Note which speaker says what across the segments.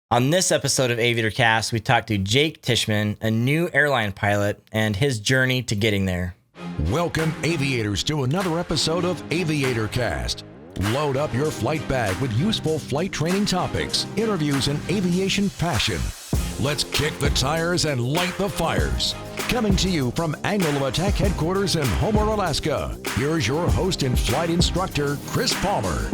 Speaker 1: On this episode of AviatorCast, we talked to Jake Tishman, a new airline pilot, and his journey to getting there.
Speaker 2: Welcome, aviators, to another episode of AviatorCast. Load up your flight bag with useful flight training topics, interviews, and aviation passion. Let's kick the tires and light the fires. Coming to you from Angle of Attack headquarters in Homer, Alaska, here's your host and flight instructor, Chris Palmer.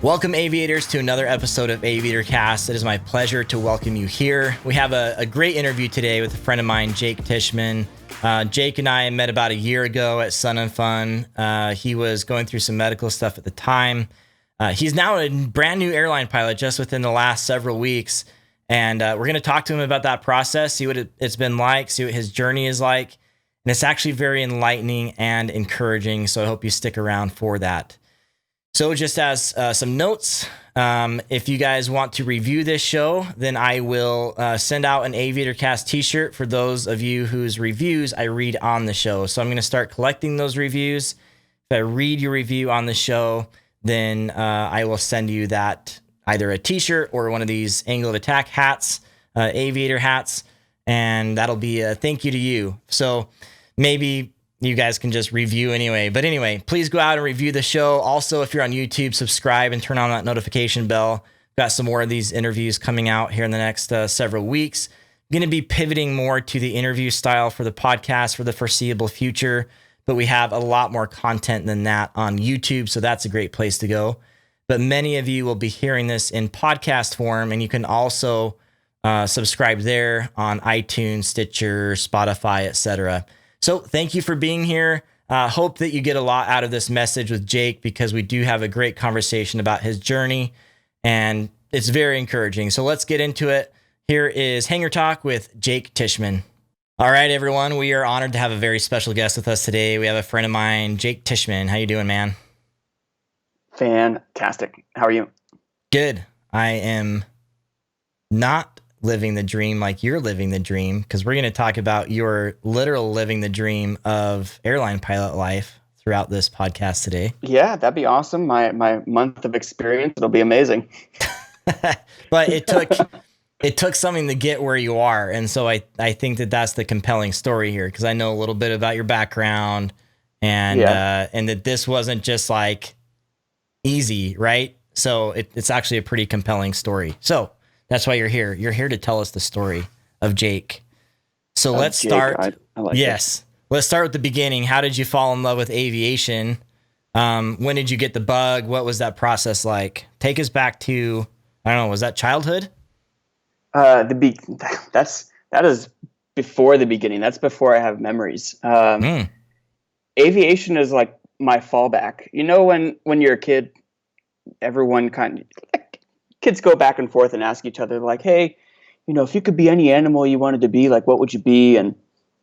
Speaker 1: Welcome, aviators, to another episode of AviatorCast. It is my pleasure to welcome you here. We have a great interview today with a friend of mine, Jake Tishman. Jake and I met about a year ago at Sun and Fun. He was going through some medical stuff at the time. He's now a brand new airline pilot just within the last several weeks. And we're going to talk to him about that process, see what it's been like, see what his journey is like. And it's actually very enlightening and encouraging. So I hope you stick around for that. So just as some notes, if you guys want to review this show, then I will send out an AviatorCast t-shirt for those of you whose reviews I read on the show. So I'm going to start collecting those reviews. If I read your review on the show, then I will send you that, either a t-shirt or one of these Angle of Attack hats, aviator hats, and that'll be a thank you to you. So maybe you guys can just review anyway. But anyway, please go out and review the show. Also, if you're on YouTube, subscribe and turn on that notification bell. Got some more of these interviews coming out here in the next several weeks. I'm going to be pivoting more to the interview style for the podcast for the foreseeable future, but we have a lot more content than that on YouTube, so that's a great place to go. But many of you will be hearing this in podcast form, and you can also subscribe there on iTunes, Stitcher, Spotify, etc. So thank you for being here. Hope that you get a lot out of this message with Jake, because we do have a great conversation about his journey, and it's very encouraging. So let's get into it. Here is Hangar Talk with Jake Tishman. All right, everyone. We are honored to have a very special guest with us today. We have a friend of mine, Jake Tishman. How you doing, man?
Speaker 3: Fantastic. How are you?
Speaker 1: Good. I am not living the dream like you're living the dream, because we're going to talk about your literal living the dream of airline pilot life throughout this podcast today.
Speaker 3: Yeah, that'd be awesome. My month of experience, it'll be amazing.
Speaker 1: But it took something to get where you are. And so I think that that's the compelling story here, because I know a little bit about your background and that this wasn't just like easy, right? So it's actually a pretty compelling story. So that's why you're here. You're here to tell us the story of Jake. So let's start.
Speaker 3: I like
Speaker 1: yes. Let's start with the beginning. How did you fall in love with aviation? When did you get the bug? What was that process like? Take us back to, I don't know, was that childhood?
Speaker 3: That is before the beginning. That's before I have memories. Aviation is like my fallback. You know, when you're a kid, everyone kids go back and forth and ask each other, like, hey, you know, if you could be any animal you wanted to be, like, what would you be? And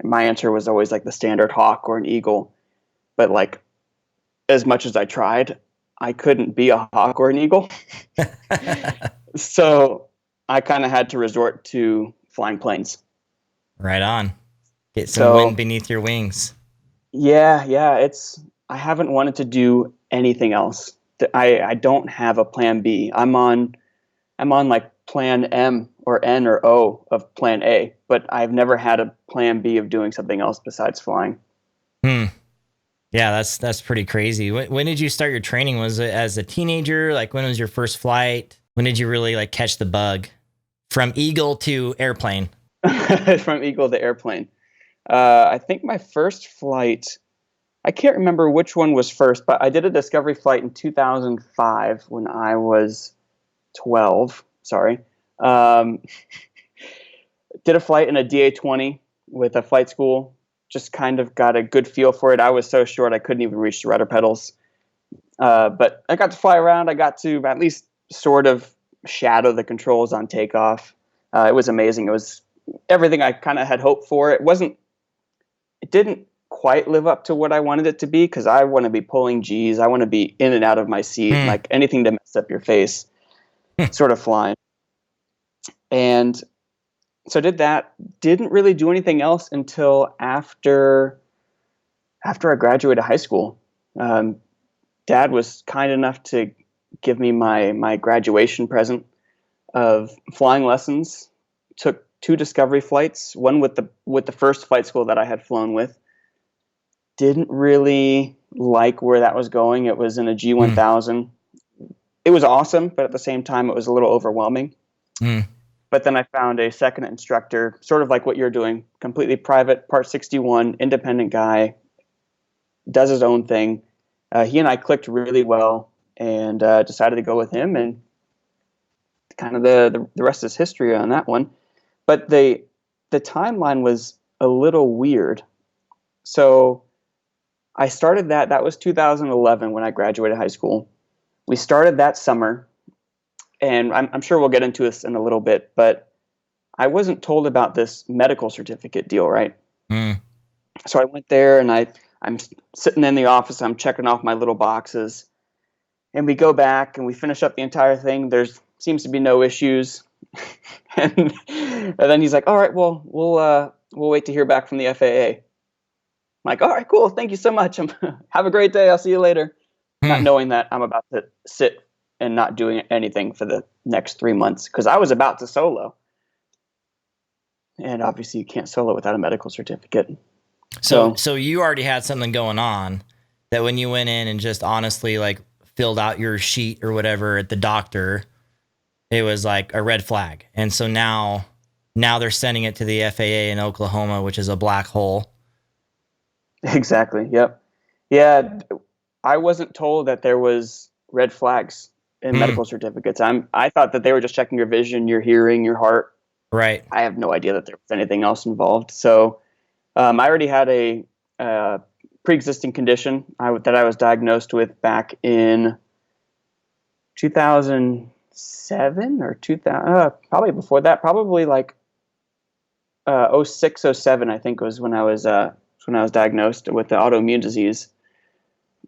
Speaker 3: my answer was always like the standard hawk or an eagle. But like, as much as I tried, I couldn't be a hawk or an eagle. So I kind of had to resort to flying planes.
Speaker 1: Right on. Get some wind beneath your wings.
Speaker 3: Yeah. I haven't wanted to do anything else. I don't have a plan B. I'm on like plan M or N or O of plan A, but I've never had a plan B of doing something else besides flying.
Speaker 1: Yeah, that's pretty crazy. When did you start your training? Was it as a teenager? Like, when was your first flight? When did you really like catch the bug from eagle to airplane?
Speaker 3: From eagle to airplane. I think my first flight, I can't remember which one was first, but I did a discovery flight in 2005 when I was 12. Sorry. Did a flight in a DA-20 with a flight school. Just kind of got a good feel for it. I was so short I couldn't even reach the rudder pedals. But I got to fly around. I got to at least sort of shadow the controls on takeoff. It was amazing. It was everything I kind of had hoped for. It didn't quite live up to what I wanted it to be, because I want to be pulling G's. I want to be in and out of my seat, like anything to mess up your face, sort of flying. And so I did that. Didn't really do anything else until after I graduated high school. Dad was kind enough to give me my graduation present. of flying lessons. Took 2 discovery flights, one with the first flight school that I had flown with. Didn't really like where that was going. It was in a G1000. It was awesome, but at the same time, it was a little overwhelming. But then I found a second instructor, sort of like what you're doing, completely private, Part 61, independent guy, does his own thing. He and I clicked really well, and decided to go with him, and kind of the rest is history on that one. But the timeline was a little weird. So I started that was 2011 when I graduated high school. We started that summer, and I'm sure we'll get into this in a little bit, but I wasn't told about this medical certificate deal, right? So I went there, and I'm sitting in the office, I'm checking off my little boxes, and we go back and we finish up the entire thing. There's seems to be no issues. and then he's like, all right, well, we'll wait to hear back from the FAA. I'm like, all right, cool. Thank you so much. Have a great day. I'll see you later. Not knowing that I'm about to sit and not doing anything for the next 3 months, because I was about to solo. And obviously you can't solo without a medical certificate.
Speaker 1: So you already had something going on that when you went in and just honestly like filled out your sheet or whatever at the doctor, it was like a red flag. And so now they're sending it to the FAA in Oklahoma, which is a black hole.
Speaker 3: Exactly. Yep. Yeah. I wasn't told that there was red flags in medical certificates. I thought that they were just checking your vision, your hearing, your heart.
Speaker 1: Right.
Speaker 3: I have no idea that there was anything else involved. So I already had a pre-existing condition that I was diagnosed with back in 2007 or 2000, probably before that, probably like 06, 07, I think was when I was diagnosed with the autoimmune disease.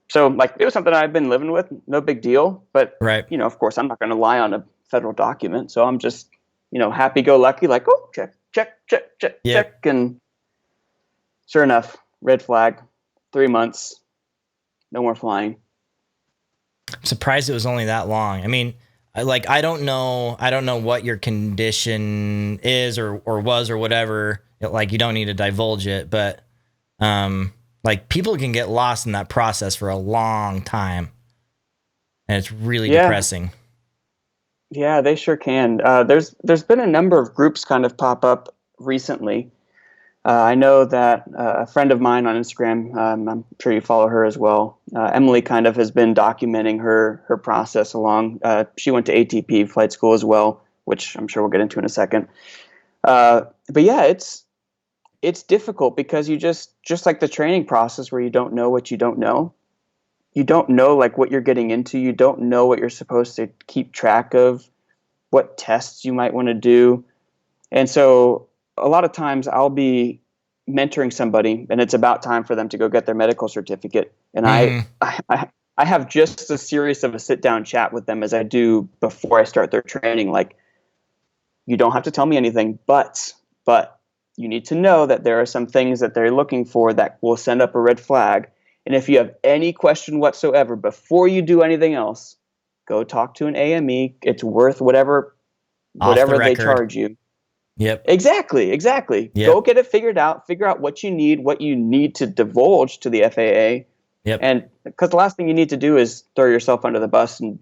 Speaker 3: So like it was something I've been living with, no big deal. But
Speaker 1: right.
Speaker 3: Of course, I'm not going to lie on a federal document. So I'm just happy-go-lucky, like, oh, check, and sure enough, red flag, 3 months, no more flying.
Speaker 1: I'm surprised it was only that long. I mean, I don't know what your condition is or was or whatever. Like, you don't need to divulge it, but like people can get lost in that process for a long time, and it's really depressing.
Speaker 3: Yeah, they sure can. There's been a number of groups kind of pop up recently. I know that a friend of mine on Instagram, I'm sure you follow her as well, Emily, kind of has been documenting her process along. She went to ATP Flight School as well, which I'm sure we'll get into in a second. But yeah, it's difficult because you just like the training process where you don't know what you don't know. You don't know like what you're getting into. You don't know what you're supposed to keep track of, what tests you might want to do. And so a lot of times I'll be mentoring somebody and it's about time for them to go get their medical certificate. And I have just as serious of a sit down chat with them as I do before I start their training. Like, you don't have to tell me anything, but you need to know that there are some things that they're looking for that will send up a red flag. And if you have any question whatsoever, before you do anything else, go talk to an AME. It's worth whatever they charge you.
Speaker 1: Yep.
Speaker 3: Exactly. Yep. Go get it figured out. Figure out what you need to divulge to the FAA.
Speaker 1: Yep.
Speaker 3: And because the last thing you need to do is throw yourself under the bus and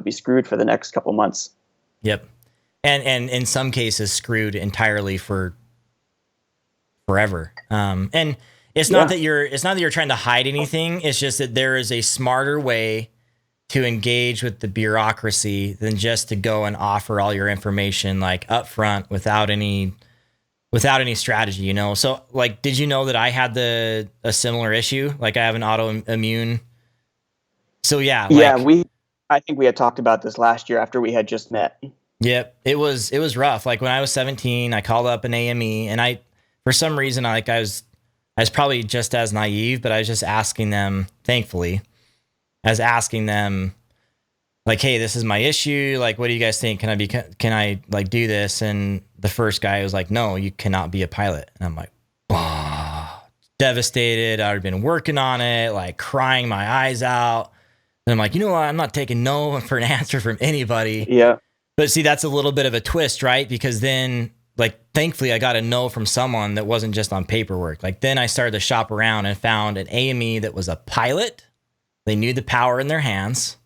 Speaker 3: be screwed for the next couple months. Yep.
Speaker 1: And in some cases screwed entirely for forever. And it's not that you're trying to hide anything. It's just that there is a smarter way to engage with the bureaucracy than just to go and offer all your information like up front without any strategy, So like, did you know that I had a similar issue? Like, I have an autoimmune. So yeah.
Speaker 3: I think we had talked about this last year after we had just met.
Speaker 1: Yep. It was rough. Like, when I was 17, I called up an AME, and for some reason, I was probably just as naive, but I was just asking them, thankfully, like, hey, this is my issue. Like, what do you guys think? Can I like do this? And the first guy was like, no, you cannot be a pilot. And I'm like, oh, devastated. I'd already been working on it, like crying my eyes out. And I'm like, you know what? I'm not taking no for an answer from anybody.
Speaker 3: Yeah.
Speaker 1: But see, that's a little bit of a twist, right? Because then, like, thankfully, I got a no from someone that wasn't just on paperwork. Like, then I started to shop around and found an AME that was a pilot. They knew the power in their hands,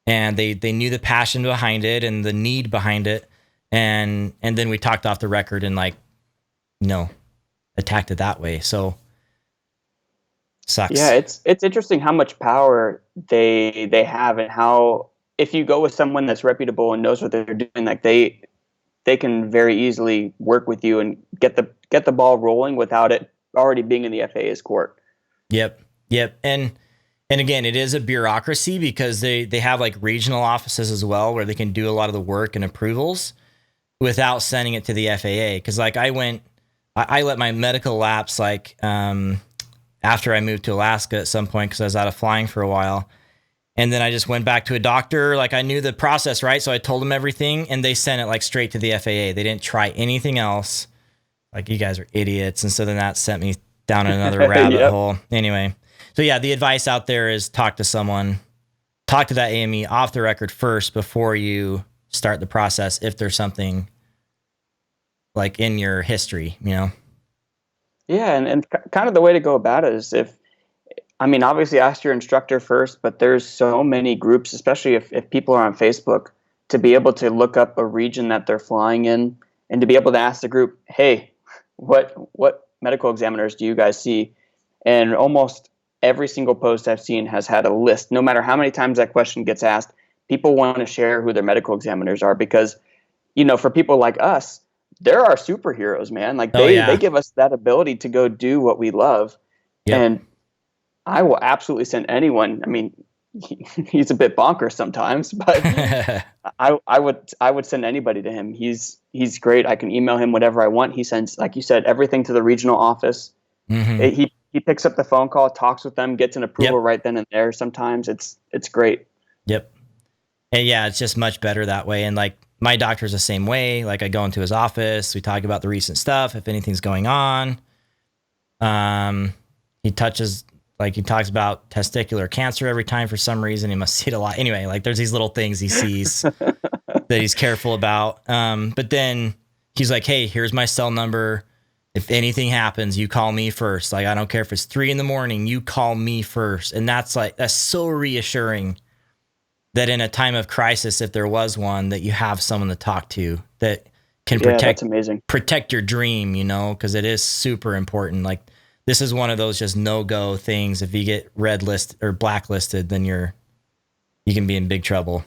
Speaker 1: and they knew the passion behind it and the need behind it. And then we talked off the record and, like, attacked it that way. So sucks.
Speaker 3: Yeah, it's interesting how much power they have, and how if you go with someone that's reputable and knows what they're doing, like they can very easily work with you and get the ball rolling without it already being in the FAA's court.
Speaker 1: Yep. And again, it is a bureaucracy because they have like regional offices as well where they can do a lot of the work and approvals without sending it to the FAA. Because like I let my medical lapse like after I moved to Alaska at some point because I was out of flying for a while. And then I just went back to a doctor. Like I knew the process, right? So I told them everything and they sent it like straight to the FAA. They didn't try anything else. Like, you guys are idiots. And so then that sent me down another rabbit hole. Anyway. So yeah, the advice out there is talk to that AME off the record first before you start the process. If there's something like in your history,
Speaker 3: Yeah. And kind of the way to go about it is obviously ask your instructor first, but there's so many groups, especially if people are on Facebook, to be able to look up a region that they're flying in and to be able to ask the group, hey, what medical examiners do you guys see? And almost every single post I've seen has had a list. No matter how many times that question gets asked, people want to share who their medical examiners are because, for people like us, they're our superheroes, man. Like they give us that ability to go do what we love. Yep. And I will absolutely send anyone. I mean, he's a bit bonkers sometimes, but I would send anybody to him. He's great. I can email him whatever I want. He sends, like you said, everything to the regional office. Mm-hmm. He picks up the phone call, talks with them, gets an approval right then and there. Sometimes it's great.
Speaker 1: Yep. And yeah, it's just much better that way. And like my doctor's the same way. Like I go into his office, we talk about the recent stuff, if anything's going on. He talks about testicular cancer every time for some reason. He must see it a lot. Anyway, like there's these little things he sees that he's careful about. But then he's like, hey, here's my cell number. If anything happens, you call me first. Like, I don't care if it's 3 a.m, you call me first. And that's so reassuring that in a time of crisis, if there was one, that you have someone to talk to that can protect your dream, because it is super important. Like, this is one of those just no-go things. If you get red list or blacklisted, then you can be in big trouble.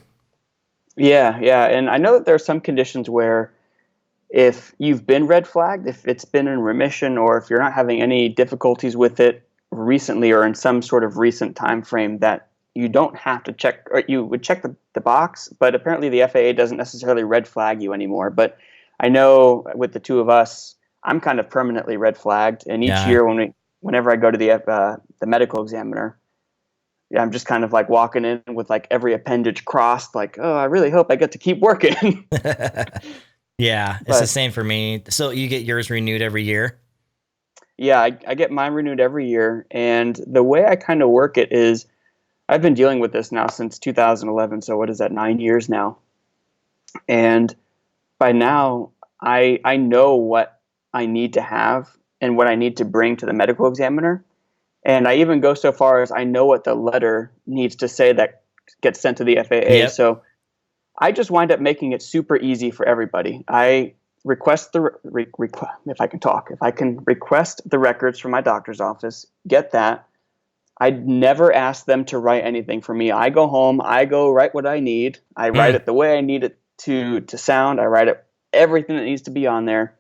Speaker 3: Yeah. And I know that there are some conditions where if you've been red flagged, if it's been in remission, or if you're not having any difficulties with it recently or in some sort of recent time frame, that you don't have to check, or you would check the box, but apparently the FAA doesn't necessarily red flag you anymore. But I know with the two of us, I'm kind of permanently red flagged, and each year whenever I go to the medical examiner, I'm just kind of like walking in with like every appendage crossed, like, oh, I really hope I get to keep working.
Speaker 1: Yeah, it's the same for me. So you get yours renewed every year?
Speaker 3: Yeah, I get mine renewed every year, and the way I kind of work it is, I've been dealing with this now since 2011. So what is that? 9 years now, and by now I know what I need to have and what I need to bring to the medical examiner. And I even go so far as I know what the letter needs to say that gets sent to the FAA. Yep. So I just wind up making it super easy for everybody. I request if I can request the records from my doctor's office, get that. I never ask them to write anything for me. I go home, I go write what I need. I write it the way I need it to sound. I write it everything that needs to be on there.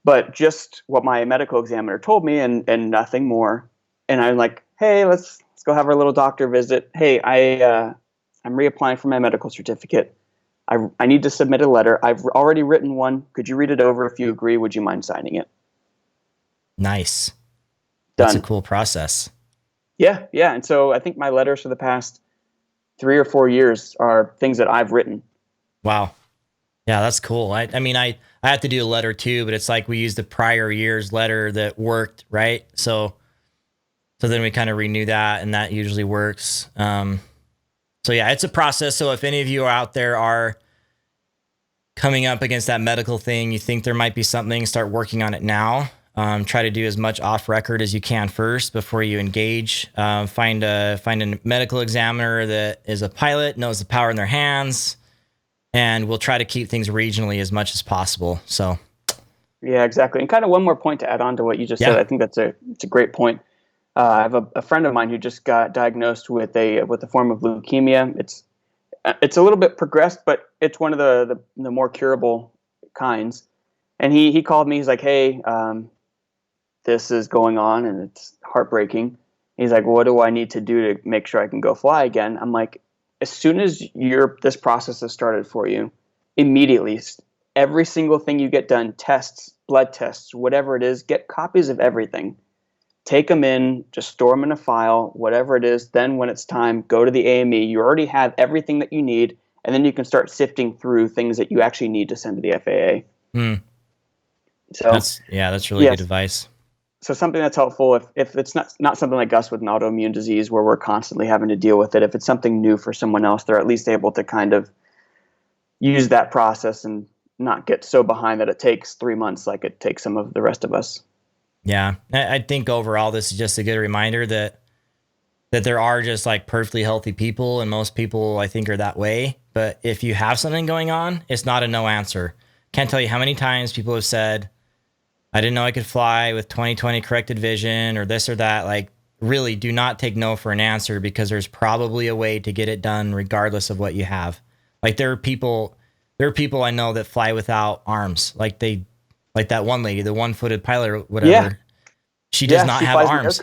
Speaker 3: But just what my medical examiner told me and nothing more. And I'm like, hey, let's go have our little doctor visit. Hey, I'm reapplying for my medical certificate. I need to submit a letter. I've already written one. Could you read it over? If you agree, would you mind signing it?
Speaker 1: Nice.
Speaker 3: Done.
Speaker 1: That's a cool process.
Speaker 3: Yeah. And so I think my letters for the past 3 or 4 years are things that I've written.
Speaker 1: Wow. Yeah, that's cool. I have to do a letter too, but it's like we used the prior year's letter that worked, right? So then we kind of renew that, and that usually works. So yeah, it's a process. So if any of you are out there are coming up against that medical thing, you think there might be something, start working on it now. Try to do as much off record as you can first before you engage. Find a medical examiner that is a pilot, knows the power in their hands, and we'll try to keep things regionally as much as possible. So,
Speaker 3: yeah, exactly. And kind of one more point to add on to what you just said. I think it's a great point. I have a friend of mine who just got diagnosed with a form of leukemia. It's a little bit progressed, but it's one of the more curable kinds. And he called me. He's like, "Hey, this is going on, and it's heartbreaking." He's like, "What do I need to do to make sure I can go fly again?" I'm like, "As soon as this process has started for you, immediately, every single thing you get done, tests, blood tests, whatever it is, get copies of everything. Take them in, just store them in a file, whatever it is. Then when it's time, go to the AME. You already have everything that you need, and then you can start sifting through things that you actually need to send to the FAA." So
Speaker 1: that's really good advice.
Speaker 3: So something that's helpful if it's not something like us with an autoimmune disease where we're constantly having to deal with it. If it's something new for someone else, they're at least able to kind of use that process and not get so behind that it takes 3 months like it takes some of the rest of us.
Speaker 1: Yeah, I think overall this is just a good reminder that there are just like perfectly healthy people, and most people I think are that way. But if you have something going on, it's not a no answer. Can't tell you how many times people have said, "I didn't know I could fly with 20/20 corrected vision," or this or that. Like, really do not take no for an answer, because there's probably a way to get it done regardless of what you have. Like there are people I know that fly without arms. Like that one lady, the one-footed pilot or whatever.
Speaker 3: Yeah.
Speaker 1: She does not have arms.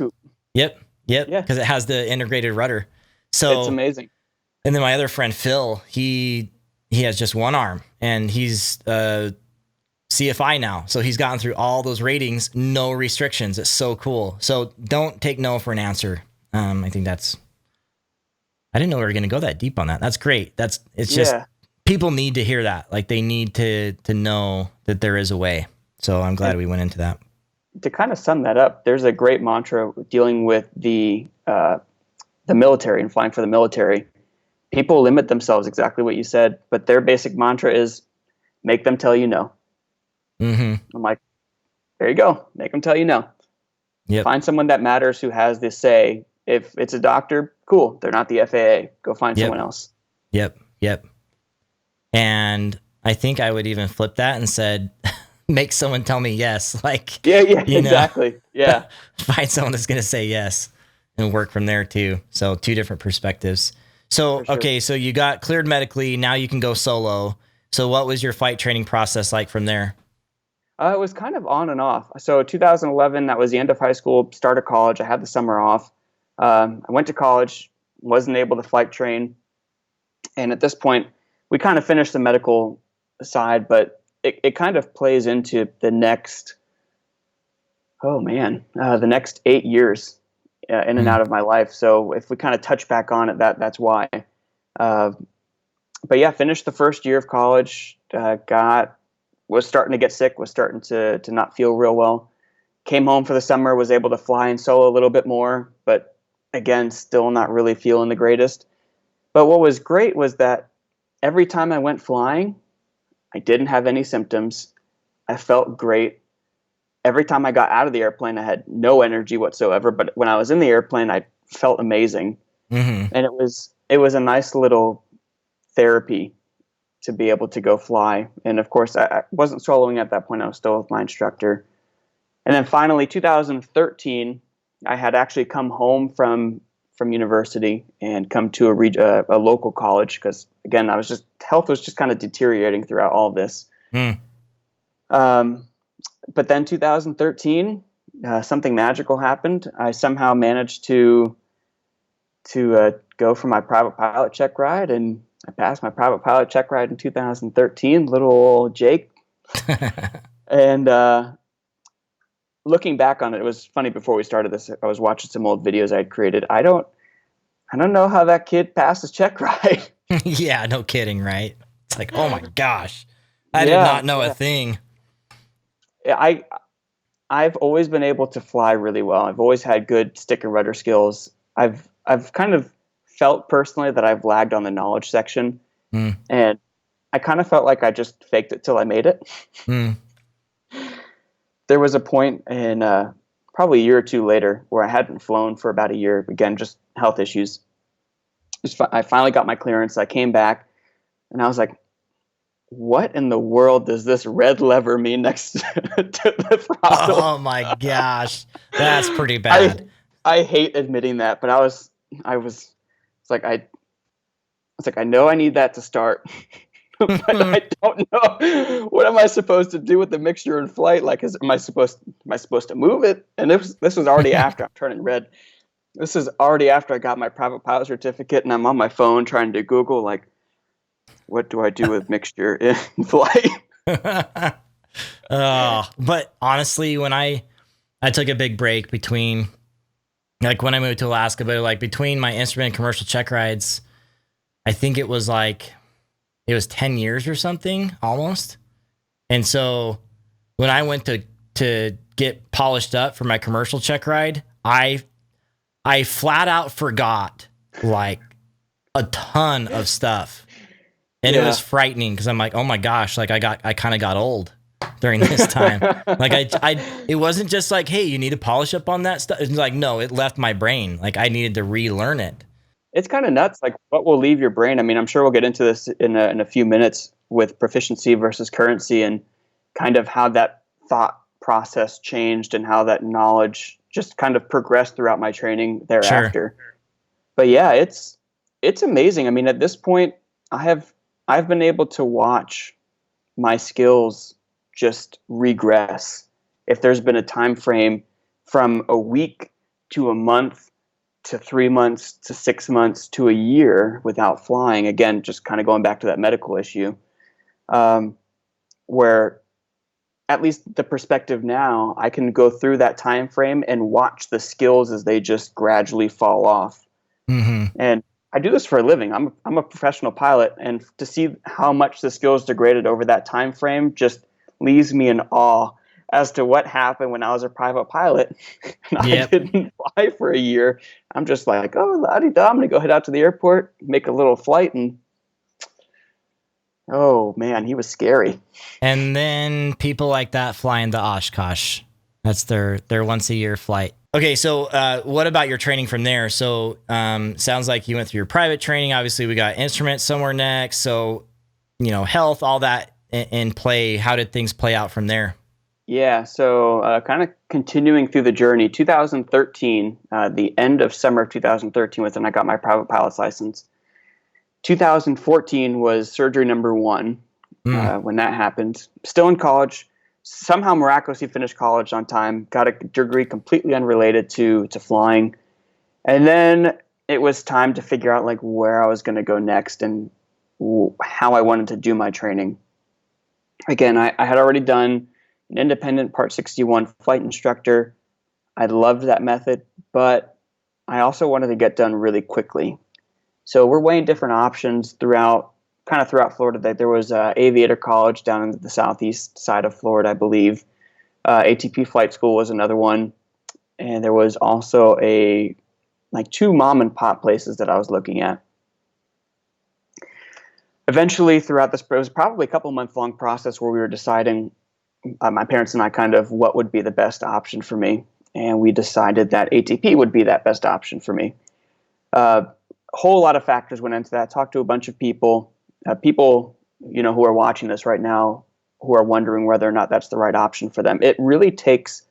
Speaker 1: Yep.
Speaker 3: Yeah.
Speaker 1: Because it has the integrated rudder. So
Speaker 3: it's amazing.
Speaker 1: And then my other friend, Phil, he has just one arm, and he's CFI now. So he's gotten through all those ratings, no restrictions. It's so cool. So don't take no for an answer. I think I didn't know we were going to go that deep on that. That's great. It's just, people need to hear that. Like they need to know that there is a way. So I'm glad we went into that.
Speaker 3: To kind of sum that up, there's a great mantra dealing with the military and flying for the military. People limit themselves, exactly what you said, but their basic mantra is make them tell you no. I'm like, there you go. Make them tell you no.
Speaker 1: Yep.
Speaker 3: Find someone that matters who has this say. If it's a doctor, cool. They're not the FAA. Go find someone else.
Speaker 1: Yep. And I think I would even flip that and said, make someone tell me yes. Like,
Speaker 3: exactly. Yeah.
Speaker 1: Find someone that's going to say yes and work from there too. So 2 different perspectives. So,
Speaker 3: Sure.
Speaker 1: Okay. So you got cleared medically. Now you can go solo. So what was your flight training process like from there?
Speaker 3: It was kind of on and off. So 2011, that was the end of high school, start of college. I had the summer off. I went to college, wasn't able to flight train. And at this point, we kind of finished the medical side, but it kind of plays into the next, the next 8 years in and out of my life. So if we kind of touch back on it, that's why. But yeah, finished the first year of college, was starting to get sick, was starting to not feel real well. Came home for the summer, was able to fly in solo a little bit more, but again, still not really feeling the greatest. But what was great was that every time I went flying, I didn't have any symptoms. I felt great. Every time I got out of the airplane, I had no energy whatsoever. But when I was in the airplane, I felt amazing. And it was a nice little therapy to be able to go fly. And of course, I wasn't soloing at that point. I was still with my instructor. And then finally, 2013, I had actually come home from university and come to a local college because, again, health was just kind of deteriorating throughout all of this. But then 2013, something magical happened. I somehow managed to go for my private pilot check ride, and I passed my private pilot check ride in 2013, little old Jake. And looking back on it, it was funny. Before we started this, I was watching some old videos I had created. I don't know how that kid passed his check ride.
Speaker 1: Yeah, no kidding, right? It's like, oh my gosh, I did not know a thing.
Speaker 3: I've always been able to fly really well. I've always had good stick and rudder skills. I've kind of felt personally that I've lagged on the knowledge section, and I kind of felt like I just faked it till I made it.
Speaker 1: Mm.
Speaker 3: There was a point in probably a year or two later where I hadn't flown for about a year. Again, just health issues. I finally got my clearance. I came back, and I was like, what in the world does this red lever mean next to the throttle?
Speaker 1: Oh my gosh. That's pretty bad.
Speaker 3: I hate admitting that, but it's like I know I need that to start, but I don't know what am I supposed to do with the mixture in flight. Like, am I supposed to move it? And this was already after I'm turning red. This is already after I got my private pilot certificate, and I'm on my phone trying to Google, like, what do I do with mixture in flight?
Speaker 1: But honestly, when I took a big break between, like when I moved to Alaska, but like between my instrument and commercial check rides, I think it was 10 years or something almost. And so when I went to get polished up for my commercial check ride, I flat out forgot like a ton of stuff. And it was frightening because I'm like, oh my gosh, like I kind of got old during this time. Like it wasn't just like, hey, you need to polish up on that stuff. It's like, no, it left my brain. Like I needed to relearn it.
Speaker 3: It's kind of nuts, like what will leave your brain. I mean, I'm sure we'll get into this in a few minutes with proficiency versus currency and kind of how that thought process changed and how that knowledge just kind of progressed throughout my training thereafter. Sure. But yeah, it's amazing. I mean, at this point, I've been able to watch my skills just regress. If there's been a time frame from a week to a month to 3 months to 6 months to a year without flying, again, just kind of going back to that medical issue, where at least the perspective now, I can go through that time frame and watch the skills as they just gradually fall off. Mm-hmm. And I do this for a living. I'm a professional pilot, and to see how much the skills degraded over that time frame just leaves me in awe as to what happened when I was a private pilot and I didn't fly for a year. I'm just like, oh, la-di-da, I'm going to go head out to the airport, make a little flight, and oh man, he was scary.
Speaker 1: And then people like that fly into Oshkosh. That's their once a year flight. Okay, so what about your training from there? So sounds like you went through your private training. Obviously, we got instruments somewhere next. So, health, all that in play. How did things play out from there?
Speaker 3: Yeah, so kind of continuing through the journey, 2013, the end of summer of 2013 was when I got my private pilot's license. 2014 was surgery number 1 when that happened. Still in college. Somehow miraculously finished college on time, got a degree completely unrelated to flying. And then it was time to figure out like where I was going to go next and how I wanted to do my training. Again, I had already done an independent Part 61 flight instructor. I loved that method, but I also wanted to get done really quickly. So we're weighing different options throughout Florida. There was Aviator College down in the southeast side of Florida, I believe. ATP Flight School was another one. And there was also 2 mom and pop places that I was looking at. Eventually, throughout this, it was probably a couple month long process where we were deciding, my parents and I, kind of what would be the best option for me. And we decided that ATP would be that best option for me. A whole lot of factors went into that. Talked to a bunch of people. People, who are watching this right now, who are wondering whether or not that's the right option for them. It really takes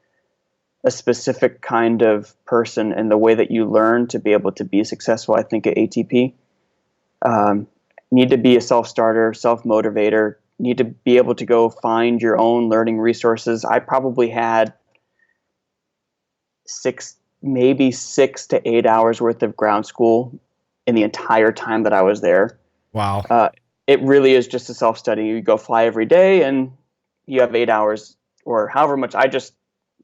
Speaker 3: a specific kind of person and the way that you learn to be able to be successful, I think, at ATP. Need to be a self-starter, self-motivator, need to be able to go find your own learning resources. I probably had 6 to 8 hours worth of ground school in the entire time that I was there.
Speaker 1: Wow.
Speaker 3: It really is just a self-study. You go fly every day and you have 8 hours or however much. I just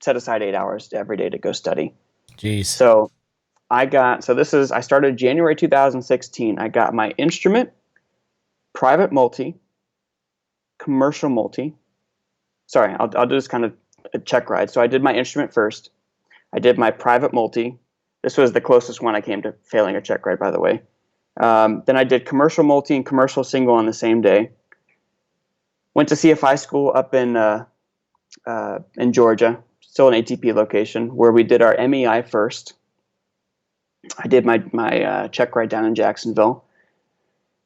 Speaker 3: set aside 8 hours every day to go study.
Speaker 1: Jeez.
Speaker 3: So I started January 2016. I got my instrument, private multi, commercial multi. Sorry, I'll do this kind of a check ride. So I did my instrument first. I did my private multi. This was the closest one I came to failing a check ride, by the way. Then I did commercial multi and commercial single on the same day. Went to CFI school up in Georgia, still an ATP location, where we did our MEI first. I did my check ride down in Jacksonville.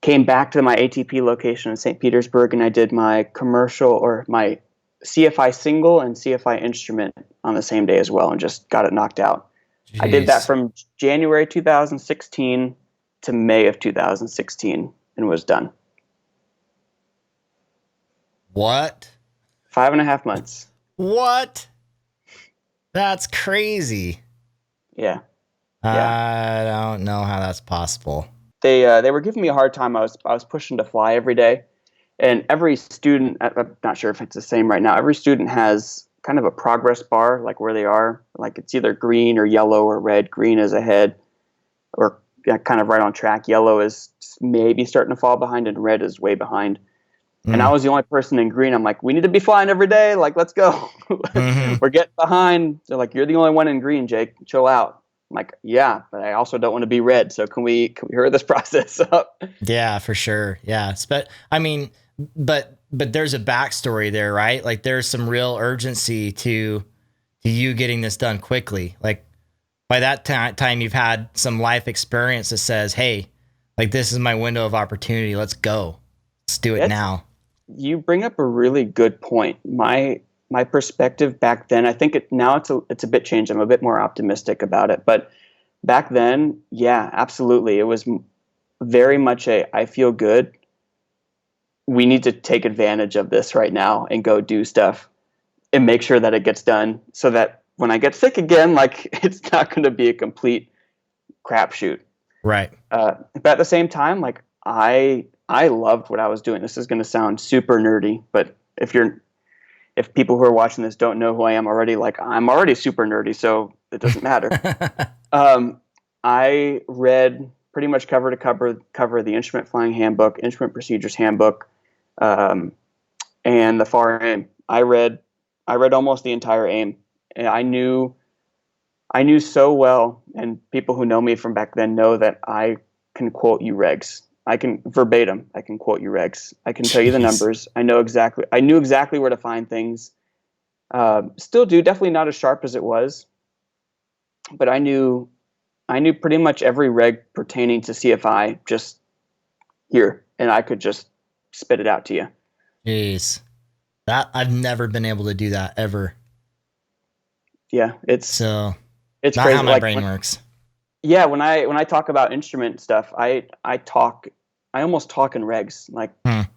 Speaker 3: Came back to my ATP location in St. Petersburg, and I did my commercial or my CFI single and CFI instrument on the same day as well, and just got it knocked out.
Speaker 1: Jeez.
Speaker 3: I did that from January 2016 to May of 2016 and was done.
Speaker 1: What?
Speaker 3: 5.5 months.
Speaker 1: What? That's crazy.
Speaker 3: Yeah.
Speaker 1: I don't know how that's possible.
Speaker 3: They were giving me a hard time. I was pushing to fly every day, and every student, I'm not sure if it's the same right now, every student has kind of a progress bar, like where they are, like it's either green or yellow or red. Green is ahead, or kind of right on track. Yellow is maybe starting to fall behind, and red is way behind. And I was the only person in green. I'm like, we need to be flying every day. Like, let's go. We're getting behind. They're like, you're the only one in green, Jake. Chill out. I'm like, yeah, but I also don't want to be red. So can we hurry this process up?
Speaker 1: Yeah, for sure. Yeah. But I mean, but there's a backstory there, right? Like there's some real urgency to you getting this done quickly. Like by that time you've had some life experience that says, hey, like this is my window of opportunity. Let's go. Let's do it now.
Speaker 3: You bring up a really good point. My perspective back then, I think now it's a bit changed. I'm a bit more optimistic about it. But back then, yeah, absolutely. It was very much I feel good. We need to take advantage of this right now and go do stuff and make sure that it gets done so that when I get sick again, like it's not going to be a complete crapshoot.
Speaker 1: Right.
Speaker 3: But at the same time, like I loved what I was doing. This is going to sound super nerdy, but if people who are watching this don't know who I am already, like I'm already super nerdy, so it doesn't matter. I read pretty much cover to cover the Instrument Flying Handbook, Instrument Procedures Handbook, and the FAR AIM. I read almost the entire AIM, and I knew so well, and people who know me from back then know that I can quote you regs. I can verbatim. I can quote you regs. I can tell you the numbers. I knew exactly where to find things. Still do. Definitely not as sharp as it was, but I knew pretty much every reg pertaining to CFI just here, and I could just spit it out to you.
Speaker 1: Jeez, that I've never been able to do that ever.
Speaker 3: Yeah, it's
Speaker 1: not
Speaker 3: crazy.
Speaker 1: How my brain works.
Speaker 3: Yeah, when I talk about instrument stuff, I almost talk in regs. Like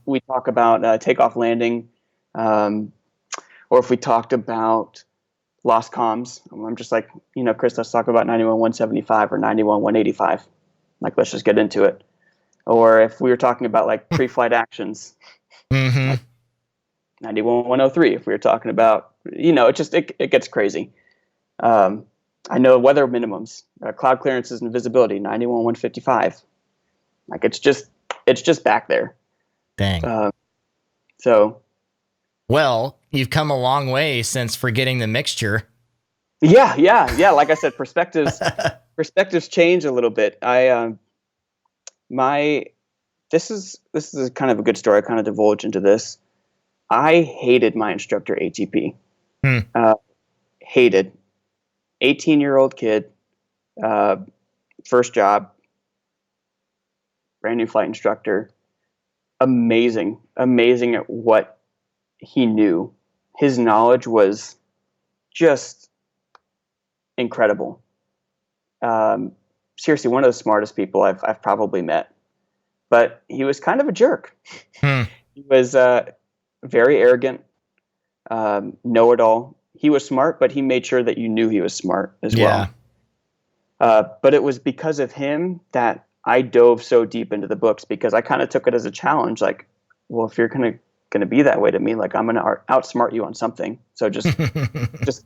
Speaker 3: we talk about takeoff landing, or if we talked about lost comms, I'm just like, Chris, let's talk about 91-175 or 91-185. Like, let's just get into it. Or if we were talking about like pre-flight actions, like 91-103. If we were talking about, it gets crazy. I know weather minimums, cloud clearances and visibility, 91-155. Like it's just back there.
Speaker 1: Dang. Well, you've come a long way since forgetting the mixture.
Speaker 3: Yeah. Like I said, perspectives change a little bit. This is kind of a good story. I kind of divulge into this. I hated my instructor ATP. Hated. 18-year-old kid, first job, brand new flight instructor, amazing at what he knew. His knowledge was just incredible. Seriously, one of the smartest people I've probably met, but he was kind of a jerk. He was very arrogant, know-it-all. He was smart, but he made sure that you knew he was smart as well. But it was because of him that I dove so deep into the books, because I kind of took it as a challenge. Like, well, if you're gonna be that way to me, like I'm gonna outsmart you on something. So just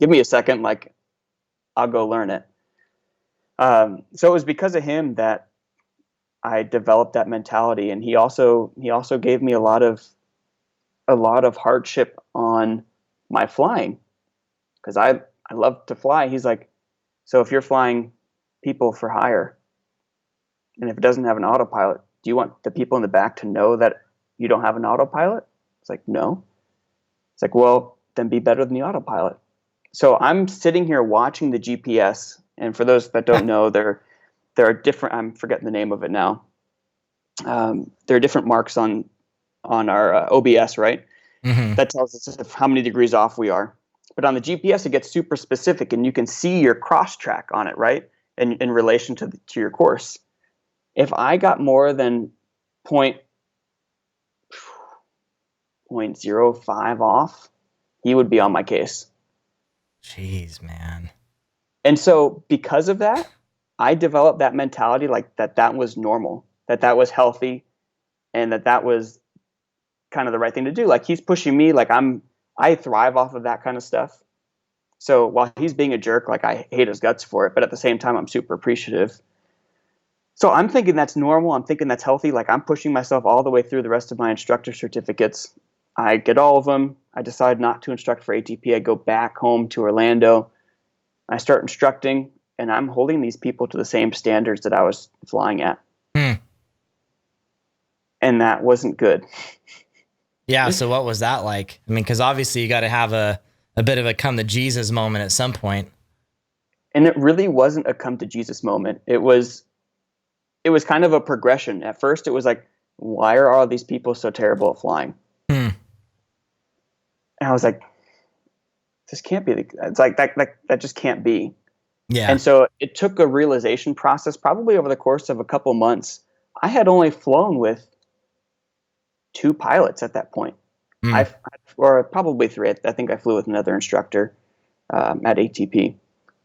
Speaker 3: give me a second. Like, I'll go learn it. So it was because of him that I developed that mentality, and he also gave me a lot of hardship on my flying. Because I love to fly. He's like, so if you're flying people for hire, and if it doesn't have an autopilot, do you want the people in the back to know that you don't have an autopilot? It's like, no. It's like, well, then be better than the autopilot. So I'm sitting here watching the GPS, and for those that don't know, there are different. I'm forgetting the name of it now. There are different marks on our OBS, right?
Speaker 1: Mm-hmm.
Speaker 3: That tells us how many degrees off we are. But on the GPS, it gets super specific, and you can see your cross track on it, right? In relation to your course. If I got more than 0.05 off, he would be on my case.
Speaker 1: Jeez, man.
Speaker 3: And so because of that, I developed that mentality, like that was normal, that was healthy, and that was kind of the right thing to do. Like, he's pushing me, like I thrive off of that kind of stuff. So while he's being a jerk, like, I hate his guts for it, but at the same time, I'm super appreciative. So I'm thinking that's normal. I'm thinking that's healthy. Like, I'm pushing myself all the way through the rest of my instructor certificates. I get all of them. I decide not to instruct for ATP. I go back home to Orlando. I start instructing, and I'm holding these people to the same standards that I was flying at. And that wasn't good.
Speaker 1: Yeah. So what was that like? I mean, because obviously you got to have a bit of a come to Jesus moment at some point.
Speaker 3: And it really wasn't a come to Jesus moment. It was kind of a progression. At first, it was like, why are all these people so terrible at flying? And I was like, this can't be. It's like that just can't be.
Speaker 1: Yeah.
Speaker 3: And so it took a realization process, probably over the course of a couple months. I had only flown with 2 pilots at that point. Or probably 3. I think I flew with another instructor at ATP.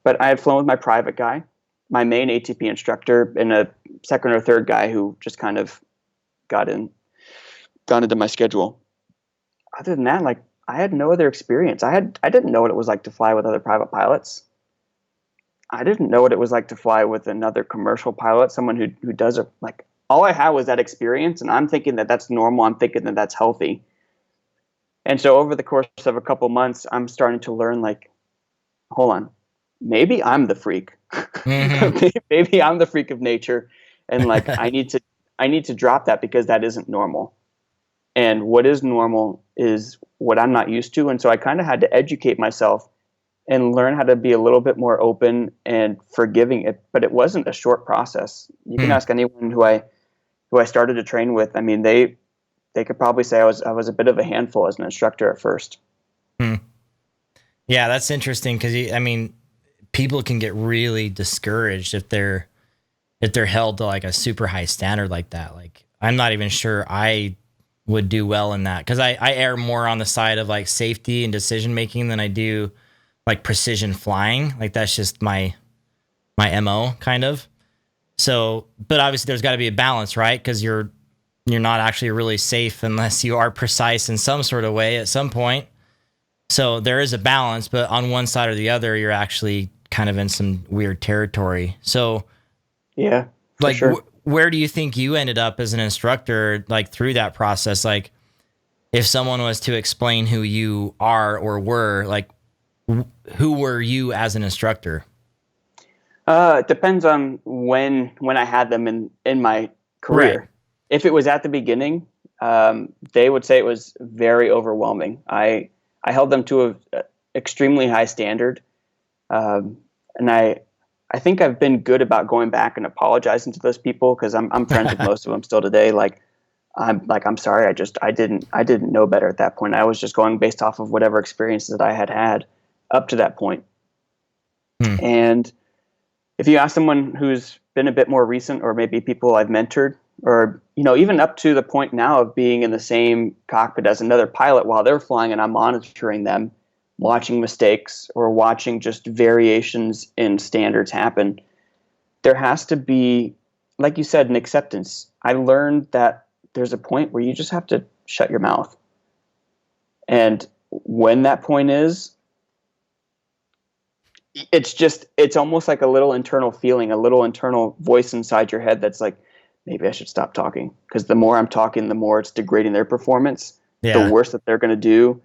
Speaker 3: But I had flown with my private guy, my main ATP instructor, and a second or third guy who just kind of gone into my schedule. Other than that, like, I had no other experience. I didn't know what it was like to fly with other private pilots. I didn't know what it was like to fly with another commercial pilot, someone who does it. Like, all I had was that experience, and I'm thinking that that's normal. I'm thinking that that's healthy. And so over the course of a couple months, I'm starting to learn, like, hold on, maybe I'm the freak. Maybe I'm the freak of nature, and like I need to drop that, because that isn't normal. And what is normal is what I'm not used to. And so I kind of had to educate myself and learn how to be a little bit more open and forgiving. But it wasn't a short process. You can ask anyone who I started to train with. I mean, they could probably say I was a bit of a handful as an instructor at first.
Speaker 1: Yeah, that's interesting, because I mean, people can get really discouraged if they're held to like a super high standard like that. Like, I'm not even sure I would do well in that, because I err more on the side of like safety and decision making than I do like precision flying. Like, that's just my MO kind of. So, but obviously there's got to be a balance, right? Because you're not actually really safe unless you are precise in some sort of way at some point. So there is a balance, but on one side or the other, you're actually kind of in some weird territory. So
Speaker 3: yeah,
Speaker 1: like,
Speaker 3: sure.
Speaker 1: Where do you think you ended up as an instructor, like through that process? Like, if someone was to explain who you are or were, like, who were you as an instructor?
Speaker 3: It depends on when I had them in my career.
Speaker 1: Right.
Speaker 3: If it was at the beginning, they would say it was very overwhelming. I held them to a extremely high standard, and I think I've been good about going back and apologizing to those people, because I'm friends with most of them still today. I'm sorry. I didn't know better at that point. I was just going based off of whatever experiences that I had up to that point. And if you ask someone who's been a bit more recent, or maybe people I've mentored, or, even up to the point now of being in the same cockpit as another pilot while they're flying, and I'm monitoring them, watching mistakes or watching just variations in standards happen, there has to be, like you said, an acceptance. I learned that there's a point where you just have to shut your mouth. And when that point is, it's almost like a little internal feeling, a little internal voice inside your head that's like, maybe I should stop talking, because the more I'm talking, the more it's degrading their performance. Yeah. The worse that they're going to do.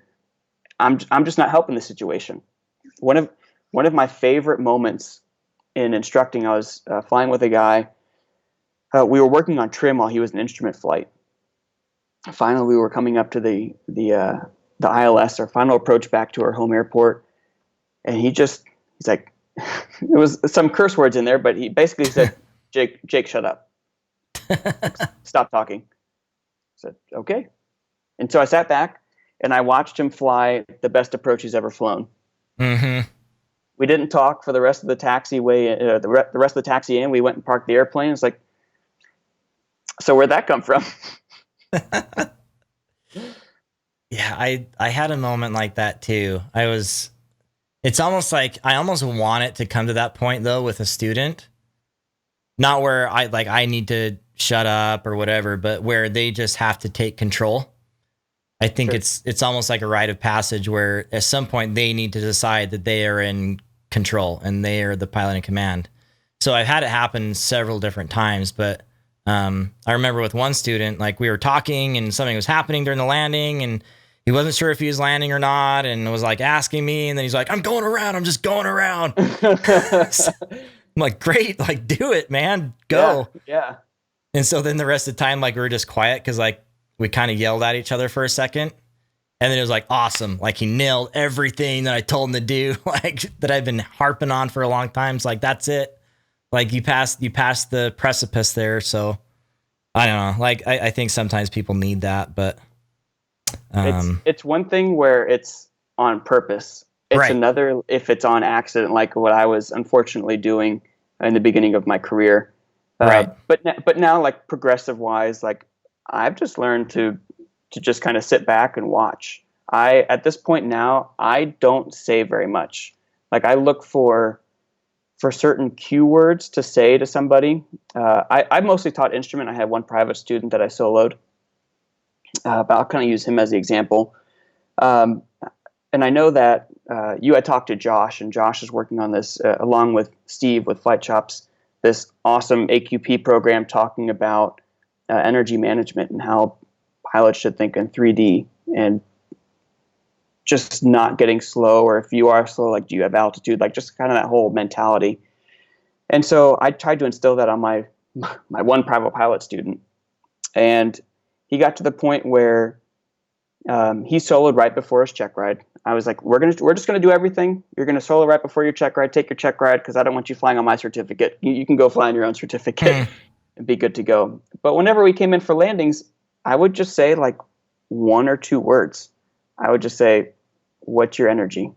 Speaker 3: I'm just not helping the situation. One of my favorite moments in instructing, I was flying with a guy. We were working on trim while he was in instrument flight, finally we were coming up to the ILS, our final approach back to our home airport, and he's like, it was some curse words in there, but he basically said, Jake, shut up. Stop talking. I said, okay. And so I sat back and I watched him fly the best approach he's ever flown.
Speaker 1: Mm-hmm.
Speaker 3: We didn't talk for the rest of the taxiway, the rest of the taxi in. We went and parked the airplane. It's like, so where'd that come from?
Speaker 1: Yeah, I had a moment like that too. It's almost like I almost want it to come to that point though with a student. Not where I need to shut up or whatever, but where they just have to take control. I think
Speaker 3: Sure.
Speaker 1: it's almost like a rite of passage where at some point they need to decide that they are in control and they are the pilot in command. So I've had it happen several different times, but I remember with one student, like we were talking and something was happening during the landing and he wasn't sure if he was landing or not and was like asking me. And then he's like, I'm just going around. So I'm like, great, like do it, man, go.
Speaker 3: Yeah.
Speaker 1: And so then the rest of the time, like we were just quiet because like we kind of yelled at each other for a second. And then it was like, awesome. Like he nailed everything that I told him to do, like that I've been harping on for a long time. It's like, that's it. Like you passed the precipice there. So I don't know. Like I think sometimes people need that, but
Speaker 3: It's one thing where it's on purpose. It's
Speaker 1: right.
Speaker 3: another if it's on accident, like what I was unfortunately doing in the beginning of my career.
Speaker 1: Right.
Speaker 3: But now, like progressive wise, like I've just learned to just kind of sit back and watch. At this point now, I don't say very much. Like I look for certain cue words to say to somebody. I mostly taught instrument. I had one private student that I soloed, but I'll kind of use him as the example. And I know that you had talked to Josh, and Josh is working on this along with Steve with Flight Shops, this awesome AQP program talking about energy management and how pilots should think in 3D and just not getting slow, or if you are slow, like do you have altitude, like just kind of that whole mentality. And so I tried to instill that on my one private pilot student, and he got to the point where he soloed right before his check ride. I was like, we're just gonna do everything. You're gonna solo right before your check ride. Take your check ride because I don't want you flying on my certificate. You can go fly on your own certificate and be good to go. But whenever we came in for landings, I would just say like one or two words. I would just say, "What's your energy?"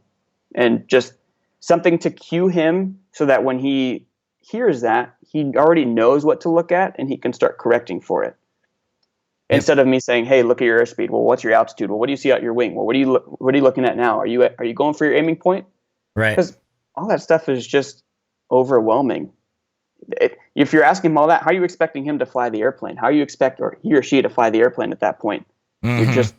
Speaker 3: and just something to cue him so that when he hears that, he already knows what to look at and he can start correcting for it. Instead of me saying, "Hey, look at your airspeed. Well, what's your altitude? Well, what do you see out your wing? Well, what are you looking at now? Are you going for your aiming point?"
Speaker 1: Right.
Speaker 3: Because all that stuff is just overwhelming. If you're asking him all that, how are you expecting him to fly the airplane? How you expect or he or she to fly the airplane at that point?
Speaker 1: Mm-hmm.
Speaker 3: You're just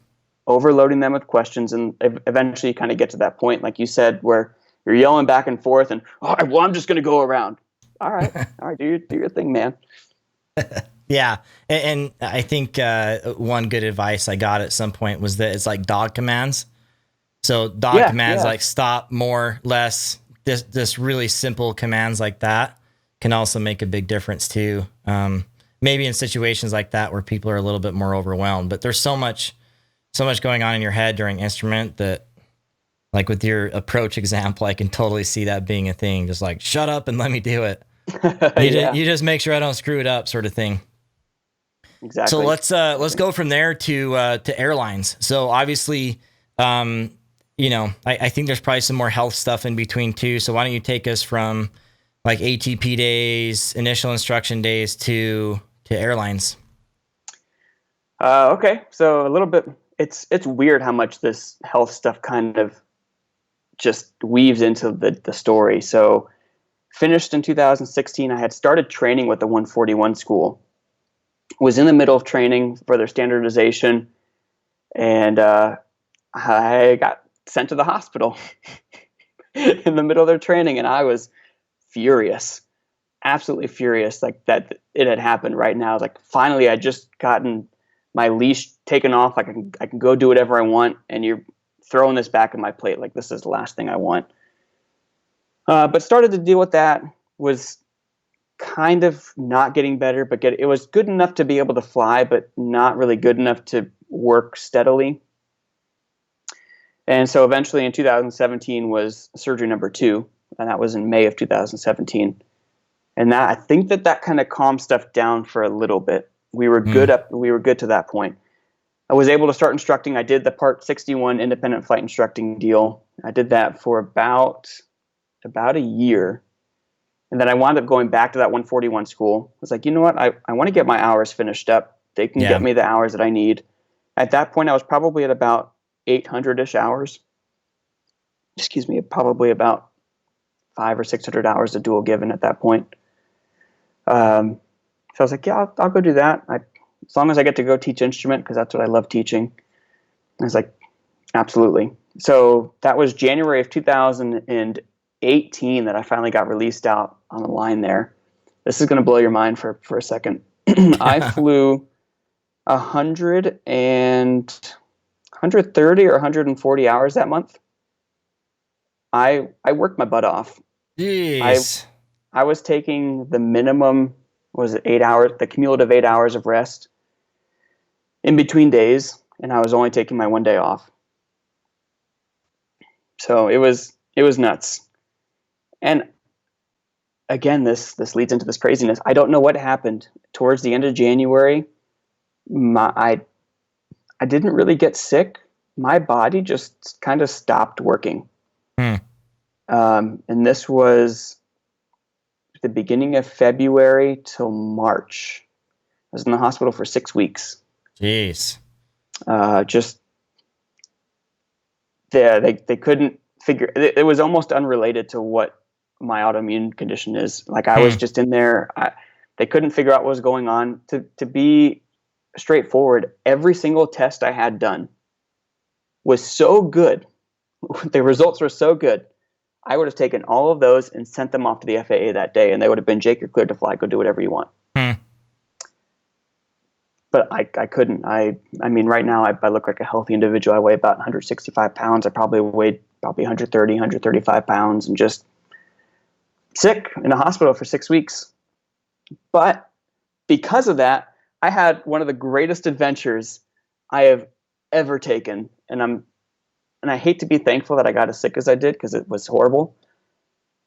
Speaker 3: overloading them with questions, and eventually you kind of get to that point, like you said, where you're yelling back and forth, and well, I'm just going to go around. All right, do your thing, man.
Speaker 1: Yeah. And I think one good advice I got at some point was that it's like dog commands. So dog commands like stop, more, less, this really simple commands like that can also make a big difference too. Maybe in situations like that where people are a little bit more overwhelmed, but there's so much going on in your head during instrument that, like with your approach example, I can totally see that being a thing. Just like, shut up and let me do it. You just make sure I don't screw it up, sort of thing.
Speaker 3: Exactly.
Speaker 1: So let's go from there to airlines. So obviously, I think there's probably some more health stuff in between too. So why don't you take us from like ATP days, initial instruction days to airlines?
Speaker 3: Okay. So a little bit, it's weird how much this health stuff kind of just weaves into the story. So finished in 2016, I had started training with the 141 school, was in the middle of training for their standardization, and I got sent to the hospital in the middle of their training, and I was furious, absolutely furious, like that it had happened right now. I was like, finally, I just gotten my leash taken off. Like I can go do whatever I want, and you're throwing this back in my plate. Like this is the last thing I want. But started to deal with that, was kind of not getting better, but it was good enough to be able to fly, but not really good enough to work steadily. And so eventually in 2017 was surgery number 2, and that was in May of 2017. And that, I think that kind of calmed stuff down for a little bit. We were good to that point. I was able to start instructing. I did the Part 61 independent flight instructing deal. I did that for about a year. And then I wound up going back to that 141 school. I was like, you know what? I want to get my hours finished up. They can get me the hours that I need. At that point, I was probably at about 800-ish hours. Excuse me, probably about 500 or 600 hours of dual given at that point. So I was like, yeah, I'll go do that. As long as I get to go teach instrument, because that's what I love teaching. I was like, absolutely. So that was January of 2018 that I finally got released out on the line there. This is going to blow your mind for a second. I flew 130 or 140 hours that month. I worked my butt off.
Speaker 1: Jeez.
Speaker 3: I was taking the minimum, was it 8 hours, the cumulative 8 hours of rest in between days, and I was only taking my 1 day off. So it was nuts. And again, this leads into this craziness. I don't know what happened towards the end of January. I didn't really get sick. My body just kind of stopped working. And this was the beginning of February till March. I was in the hospital for 6 weeks.
Speaker 1: Jeez.
Speaker 3: They couldn't figure it was almost unrelated to what my autoimmune condition is. Like I was just in there. They couldn't figure out what was going on. To be straightforward, every single test I had done was so good. The results were so good. I would have taken all of those and sent them off to the FAA that day, and they would have been, Jake, you're cleared to fly. Go do whatever you want. But I couldn't. I mean, right now I look like a healthy individual. I weigh about 165 pounds. I probably weighed 130, 135 pounds, and just sick in a hospital for 6 weeks. But because of that, I had one of the greatest adventures I have ever taken, and I hate to be thankful that I got as sick as I did because it was horrible.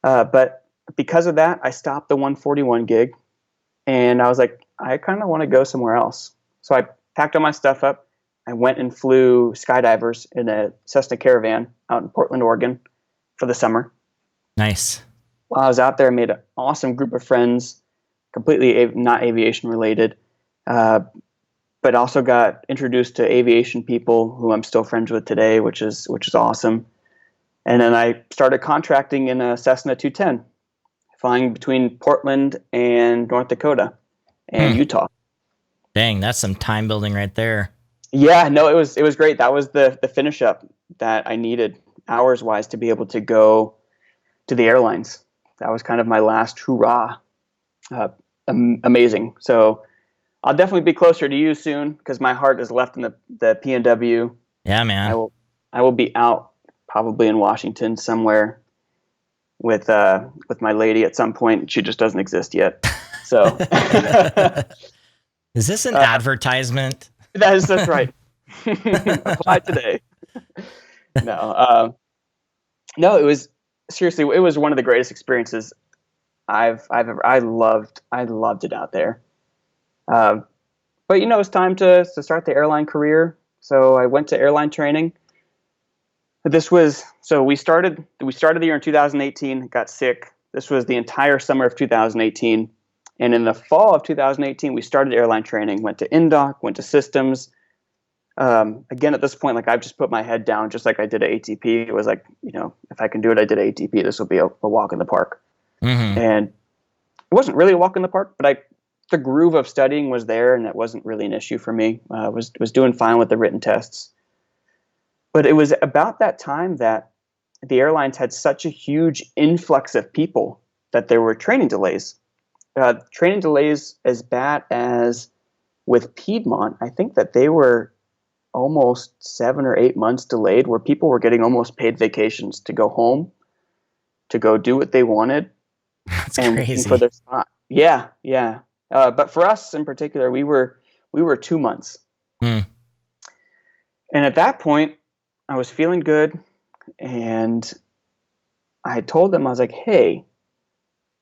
Speaker 3: But because of that, I stopped the 141 gig, and I was like, I kind of want to go somewhere else. So I packed all my stuff up. I went and flew skydivers in a Cessna Caravan out in Portland, Oregon for the summer.
Speaker 1: Nice.
Speaker 3: While I was out there, I made an awesome group of friends, completely not aviation related, but also got introduced to aviation people who I'm still friends with today, which is awesome. And then I started contracting in a Cessna 210, flying between Portland and North Dakota and Utah.
Speaker 1: Dang, that's some time building right there.
Speaker 3: Yeah, no, it was great. That was the finish up that I needed hours wise to be able to go to the airlines. That was kind of my last hoorah. Amazing. So I'll definitely be closer to you soon because my heart is left in the PNW.
Speaker 1: Yeah, man.
Speaker 3: I will be out probably in Washington somewhere with my lady at some point. She just doesn't exist yet. So
Speaker 1: is this an advertisement?
Speaker 3: That's right. Apply today. No, it was seriously. It was one of the greatest experiences I've ever. I loved it out there. But it's time to start the airline career. So I went to airline training. We started the year in 2018. Got sick. This was the entire summer of 2018. And in the fall of 2018, we started airline training, went to INDOC, went to systems. Again, at this point, like I've just put my head down, just like I did at ATP. It was like, if I can do it, I did at ATP. This will be a walk in the park. And it wasn't really a walk in the park, but the groove of studying was there, and it wasn't really an issue for me. I was doing fine with the written tests. But it was about that time that the airlines had such a huge influx of people that there were training delays. Training delays as bad as with Piedmont. I think that they were almost 7 or 8 months delayed, where people were getting almost paid vacations to go home, to go do what they wanted.
Speaker 1: That's
Speaker 3: and
Speaker 1: crazy.
Speaker 3: For their spot. Yeah. But for us in particular, we were 2 months. And at that point, I was feeling good, and I had told them, I was like, hey,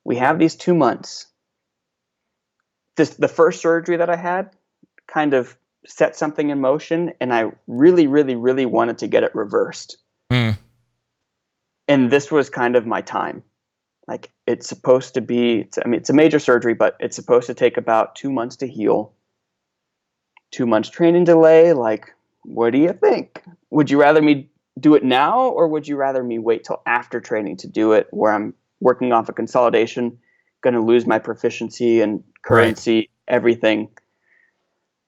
Speaker 3: we have these 2 months. The first surgery that I had kind of set something in motion, and I really, really, really wanted to get it reversed.
Speaker 1: Mm.
Speaker 3: And this was kind of my time. Like, it's supposed to be, it's a major surgery, but it's supposed to take about 2 months to heal. 2 months training delay. Like, what do you think? Would you rather me do it now, or would you rather me wait till after training to do it, where I'm working off a consolidation, going to lose my proficiency and currency, everything?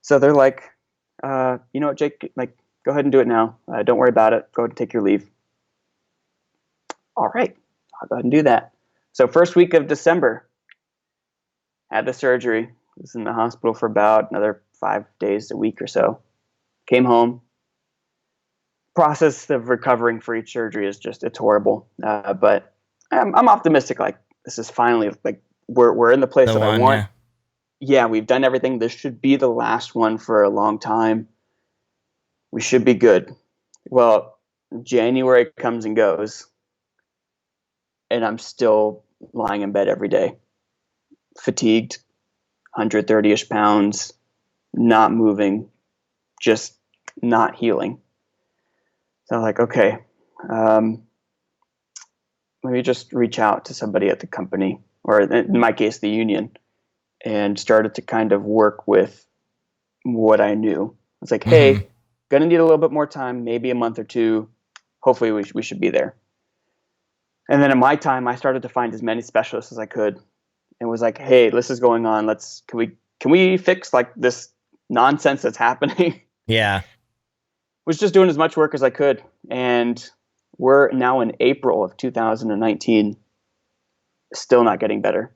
Speaker 3: So they're like, you know what, Jake, like, go ahead and do it now. Don't worry about it. Go ahead and take your leave. All right, I'll go ahead and do that. So first week of December, had the surgery. Was in the hospital for about another 5 days, a week or so. Came home. Process of recovering for each surgery is just, it's horrible. But I'm optimistic. Like, this is finally, like, we're in the place that I want. Yeah, we've done everything. This should be the last one for a long time. We should be good. Well, January comes and goes, and I'm still lying in bed every day, fatigued, 130-ish pounds, not moving, just not healing. So I'm like, okay, let me just reach out to somebody at the company, or in my case, the union, and started to kind of work with what I knew. It's like, hey, gonna need a little bit more time, maybe a month or two. Hopefully we should be there. And then in my time, I started to find as many specialists as I could, and was like, hey, this is going on. Can we fix, like, this nonsense that's happening?
Speaker 1: Yeah.
Speaker 3: Was just doing as much work as I could. And we're now in April of 2019, still not getting better.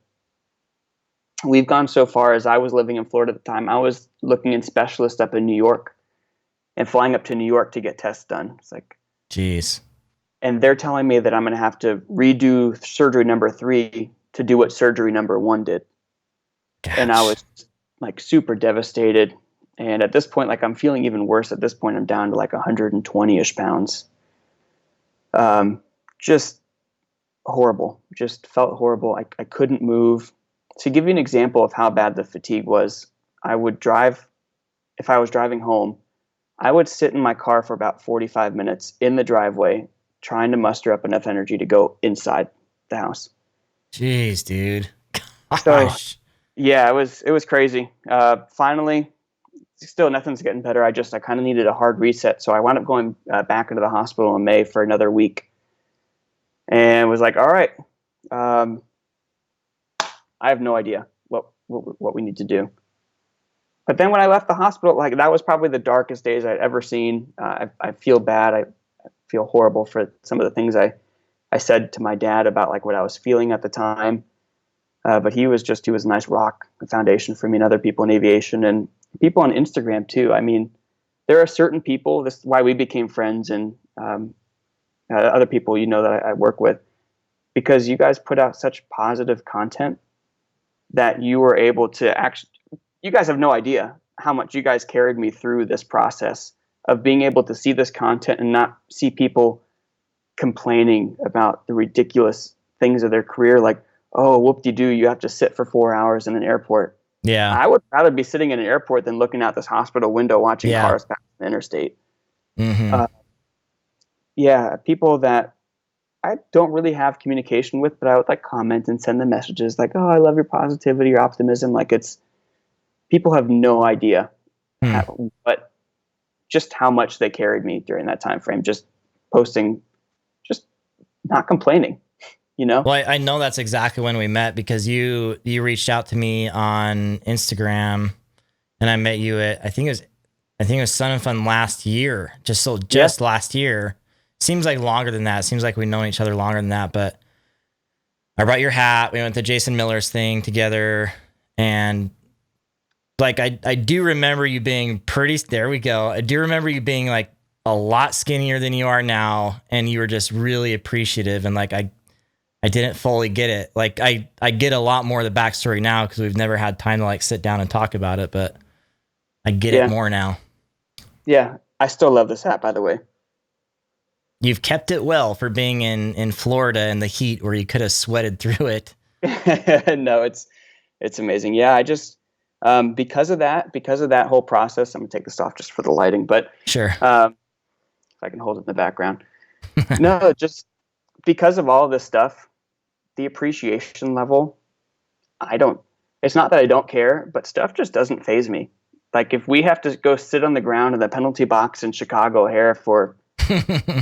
Speaker 3: We've gone so far as, I was living in Florida at the time, I was looking in specialists up in New York and flying up to New York to get tests done. It's like,
Speaker 1: jeez.
Speaker 3: And they're telling me that I'm going to have to redo surgery number 3 to do what surgery number 1 did.
Speaker 1: Gosh.
Speaker 3: And I was, like, super devastated. And at this point, like, I'm feeling even worse. At this point, I'm down to like 120-ish pounds. Just horrible. Just felt horrible. I couldn't move. To give you an example of how bad the fatigue was, I would drive, if I was driving home, I would sit in my car for about 45 minutes in the driveway, trying to muster up enough energy to go inside the house.
Speaker 1: Jeez, dude. Gosh.
Speaker 3: So, yeah, it was crazy. Finally, still nothing's getting better. I kind of needed a hard reset. So I wound up going back into the hospital in May for another week, and was like, all right, I have no idea what we need to do. But then when I left the hospital, like, that was probably the darkest days I'd ever seen. I feel bad. I feel horrible for some of the things I said to my dad about, like, what I was feeling at the time. But he was a nice rock, a foundation for me and other people in aviation, and people on Instagram too. I mean, there are certain people, this is why we became friends, and other people, that I work with, because you guys put out such positive content that you were able to you guys have no idea how much you guys carried me through this process of being able to see this content and not see people complaining about the ridiculous things of their career. Like, oh, whoop-de-doo, you have to sit for 4 hours in an airport.
Speaker 1: Yeah.
Speaker 3: I would rather be sitting in an airport than looking out this hospital window watching cars pass the interstate.
Speaker 1: Mm-hmm.
Speaker 3: Yeah, people that I don't really have communication with, but I would, like, comment and send them messages like, oh, I love your positivity, your optimism. Like, people have no idea just how much they carried me during that time frame, just posting, just not complaining,
Speaker 1: Well, I know that's exactly when we met, because you reached out to me on Instagram, and I met you at, I think it was Sun and Fun last year, just last year. Seems like longer than that. Seems like we've known each other longer than that, but I brought your hat. We went to Jason Miller's thing together, and, like, I do remember you being there we go. I do remember you being, like, a lot skinnier than you are now, and you were just really appreciative, and, like, I didn't fully get it. Like, I get a lot more of the backstory now, because we've never had time to, like, sit down and talk about it, but I get it more now.
Speaker 3: Yeah. I still love this hat, by the way.
Speaker 1: You've kept it well for being in Florida in the heat where you could have sweated through it.
Speaker 3: No, it's amazing. Yeah, I just because of that whole process, I'm gonna take this off just for the lighting, but
Speaker 1: Sure.
Speaker 3: if I can hold it in the background. No, just because of all of this stuff, the appreciation level, it's not that I don't care, but stuff just doesn't faze me. Like if we have to go sit on the ground in the penalty box in Chicago O'Hare for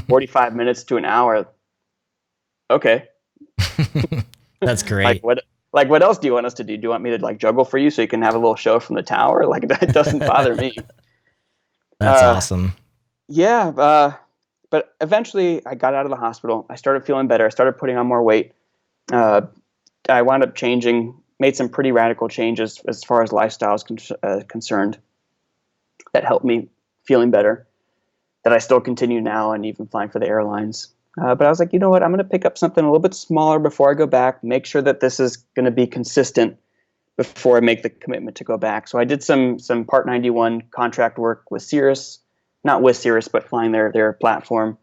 Speaker 3: 45 minutes to an hour, okay.
Speaker 1: That's great.
Speaker 3: What else do you want us to do? Do you want me to like juggle for you so you can have a little show from the tower? Like that doesn't bother me.
Speaker 1: That's awesome.
Speaker 3: Yeah, but eventually I got out of the hospital. I started feeling better. I started putting on more weight. I wound up made some pretty radical changes as far as lifestyle is concerned that helped me feeling better, that I still continue now and even flying for the airlines. But I was like, you know what? I'm going to pick up something a little bit smaller before I go back, make sure that this is going to be consistent before I make the commitment to go back. So I did some Part 91 contract work with Cirrus, not with Cirrus, but flying their platform.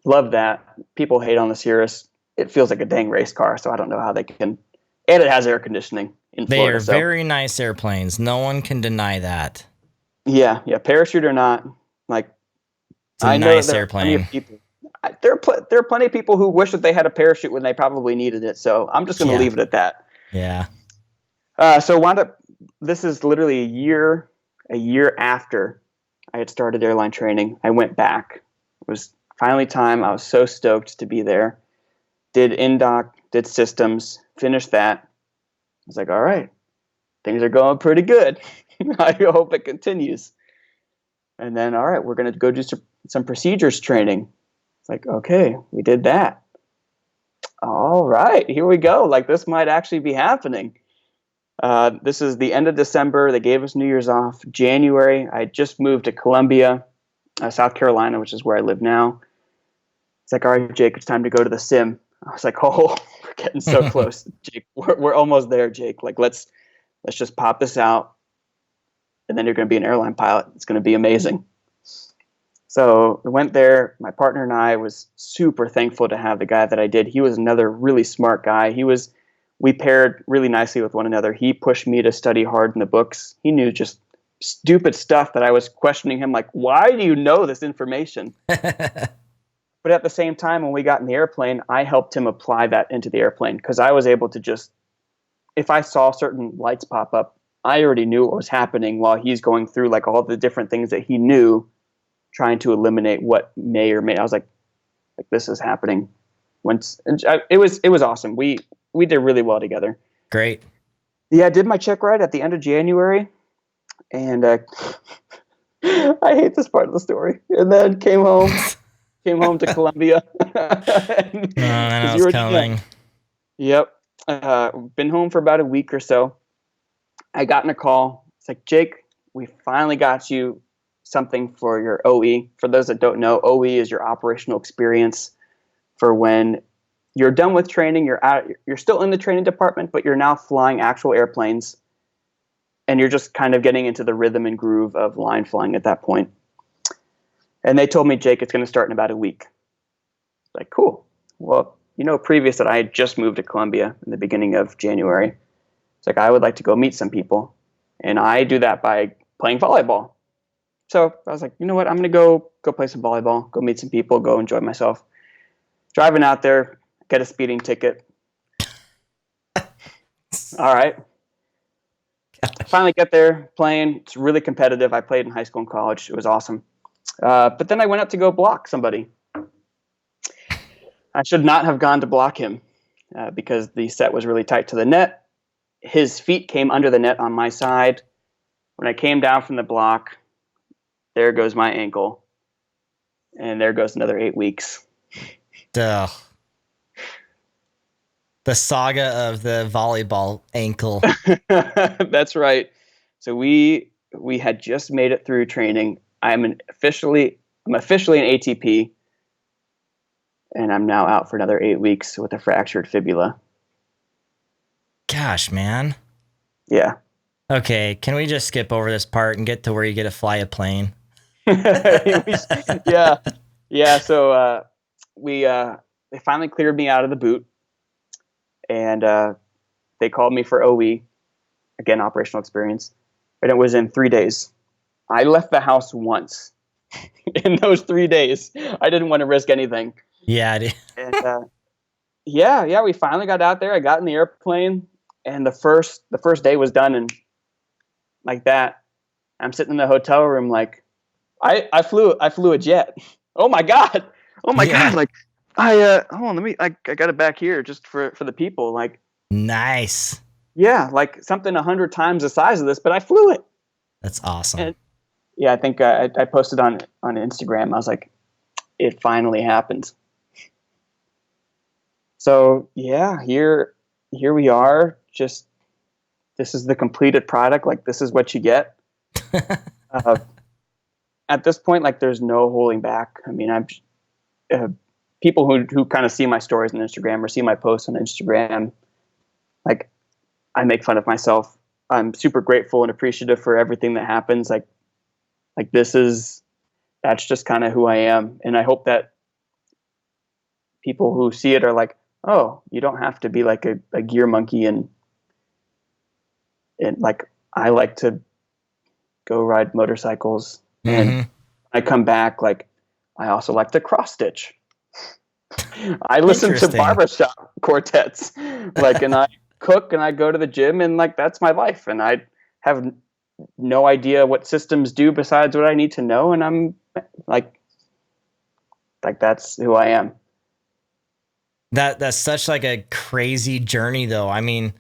Speaker 3: Love that. People hate on the Cirrus. It feels like a dang race car, so I don't know how they can. And it has air conditioning in Florida.
Speaker 1: They are very nice airplanes. No one can deny that.
Speaker 3: Yeah, parachute or not, like
Speaker 1: it's a nice airplane.
Speaker 3: There are plenty of people who wish that they had a parachute when they probably needed it. So I'm just going to leave it at that.
Speaker 1: Yeah.
Speaker 3: So wound up. This is literally a year after I had started airline training. I went back. It was finally time. I was so stoked to be there. Did in-doc, did systems, finished that. I was like, all right, things are going pretty good. I hope it continues. And then, all right, we're going to go do some procedures training. It's like, okay, we did that. All right, here we go. Like this might actually be happening. This is the end of December. They gave us New Year's off. January, I just moved to Columbia, South Carolina, which is where I live now. It's like, all right, Jake, it's time to go to the sim. I was like, oh, we're getting so close, Jake. We're almost there, Jake. Like, let's just pop this out, and then you're going to be an airline pilot. It's going to be amazing. So we went there. My partner and I was super thankful to have the guy that I did. He was another really smart guy. We paired really nicely with one another. He pushed me to study hard in the books. He knew just stupid stuff that I was questioning him, like, why do you know this information? But at the same time, when we got in the airplane, I helped him apply that into the airplane because I was able to just, if I saw certain lights pop up, I already knew what was happening while he's going through like all the different things that he knew, trying to eliminate what may or may. I was like this is happening. It was awesome. We did really well together.
Speaker 1: Great.
Speaker 3: Yeah, I did my check ride at the end of January, and I hate this part of the story. And then came home to Columbia.
Speaker 1: I know it's coming.
Speaker 3: Yep. Been home for about a week or so. I got in a call. It's like, Jake, we finally got you something for your OE. For those that don't know, OE is your operational experience for when you're done with training, you're still in the training department, but you're now flying actual airplanes, and you're just kind of getting into the rhythm and groove of line flying at that point. And they told me, Jake, it's going to start in about a week. Like, cool. Well, previous that I had just moved to Columbia in the beginning of January. It's like, I would like to go meet some people. And I do that by playing volleyball. So I was like, you know what? I'm going to go play some volleyball, go meet some people, go enjoy myself. Driving out there, get a speeding ticket. All right. Finally get there, playing. It's really competitive. I played in high school and college. It was awesome. But then I went up to go block somebody. I should not have gone to block him because the set was really tight to the net. His feet came under the net on my side. When I came down from the block, there goes my ankle. And there goes another 8 weeks.
Speaker 1: Duh. The saga of the volleyball ankle.
Speaker 3: That's right. So we had just made it through training. I'm officially an ATP, and I'm now out for another 8 weeks with a fractured fibula.
Speaker 1: Gosh, man.
Speaker 3: Yeah.
Speaker 1: Okay, can we just skip over this part and get to where you get to fly a plane?
Speaker 3: Yeah. Yeah. So they finally cleared me out of the boot, and they called me for OE, again, operational experience. And it was in 3 days. I left the house once in those 3 days. I didn't want to risk anything.
Speaker 1: Yeah.
Speaker 3: And yeah, we finally got out there. I got in the airplane, and the first day was done, and like that, I'm sitting in the hotel room like, I flew a jet. Oh my god. Oh my god. Like hold on, I got it back here just for the people. Like,
Speaker 1: Nice.
Speaker 3: yeah, like something 100 times the size of this, but I flew it.
Speaker 1: That's awesome.
Speaker 3: And yeah, I think I posted on Instagram. I was like, it finally happened. So yeah, here we are. Just, this is the completed product. Like, this is what you get. At this point, like, there's no holding back. I mean, I'm people who kind of see my stories on Instagram or see my posts on Instagram, like, I make fun of myself. I'm super grateful and appreciative for everything that happens. Like that's just kind of who I am. And I hope that people who see it are like, oh, you don't have to be like a gear monkey. And like, I like to go ride motorcycles.
Speaker 1: Mm-hmm.
Speaker 3: And I come back, like, I also like to cross stitch. I listen to barbershop quartets, like, and I cook and I go to the gym, and like, that's my life. And I have no idea what systems do besides what I need to know. And I'm like that's who I am.
Speaker 1: That's such like a crazy journey though. I mean,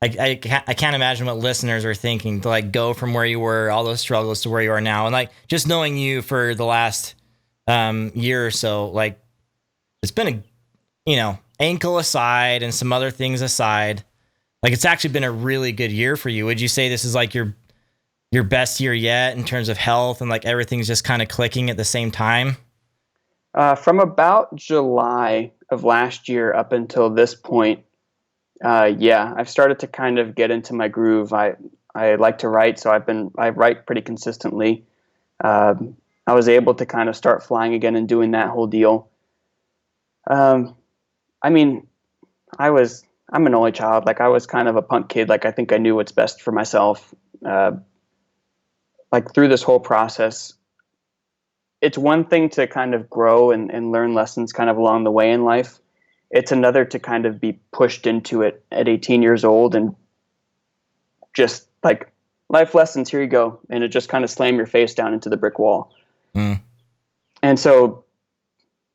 Speaker 1: I can't imagine what listeners are thinking to like go from where you were, all those struggles, to where you are now. And like, just knowing you for the last year or so, like, it's been ankle aside and some other things aside, like, it's actually been a really good year for you. Would you say this is like your best year yet in terms of health, and like everything's just kind of clicking at the same time?
Speaker 3: From about July of last year up until this point, yeah, I've started to kind of get into my groove. I like to write, so I write pretty consistently. I was able to kind of start flying again and doing that whole deal. I mean, I'm an only child. Like, I was kind of a punk kid. Like, I think I knew what's best for myself. Like, through this whole process, it's one thing to kind of grow and learn lessons kind of along the way in life. It's another to kind of be pushed into it at 18 years old and just like, life lessons, here you go. And it just kind of slam your face down into the brick wall. Mm. And so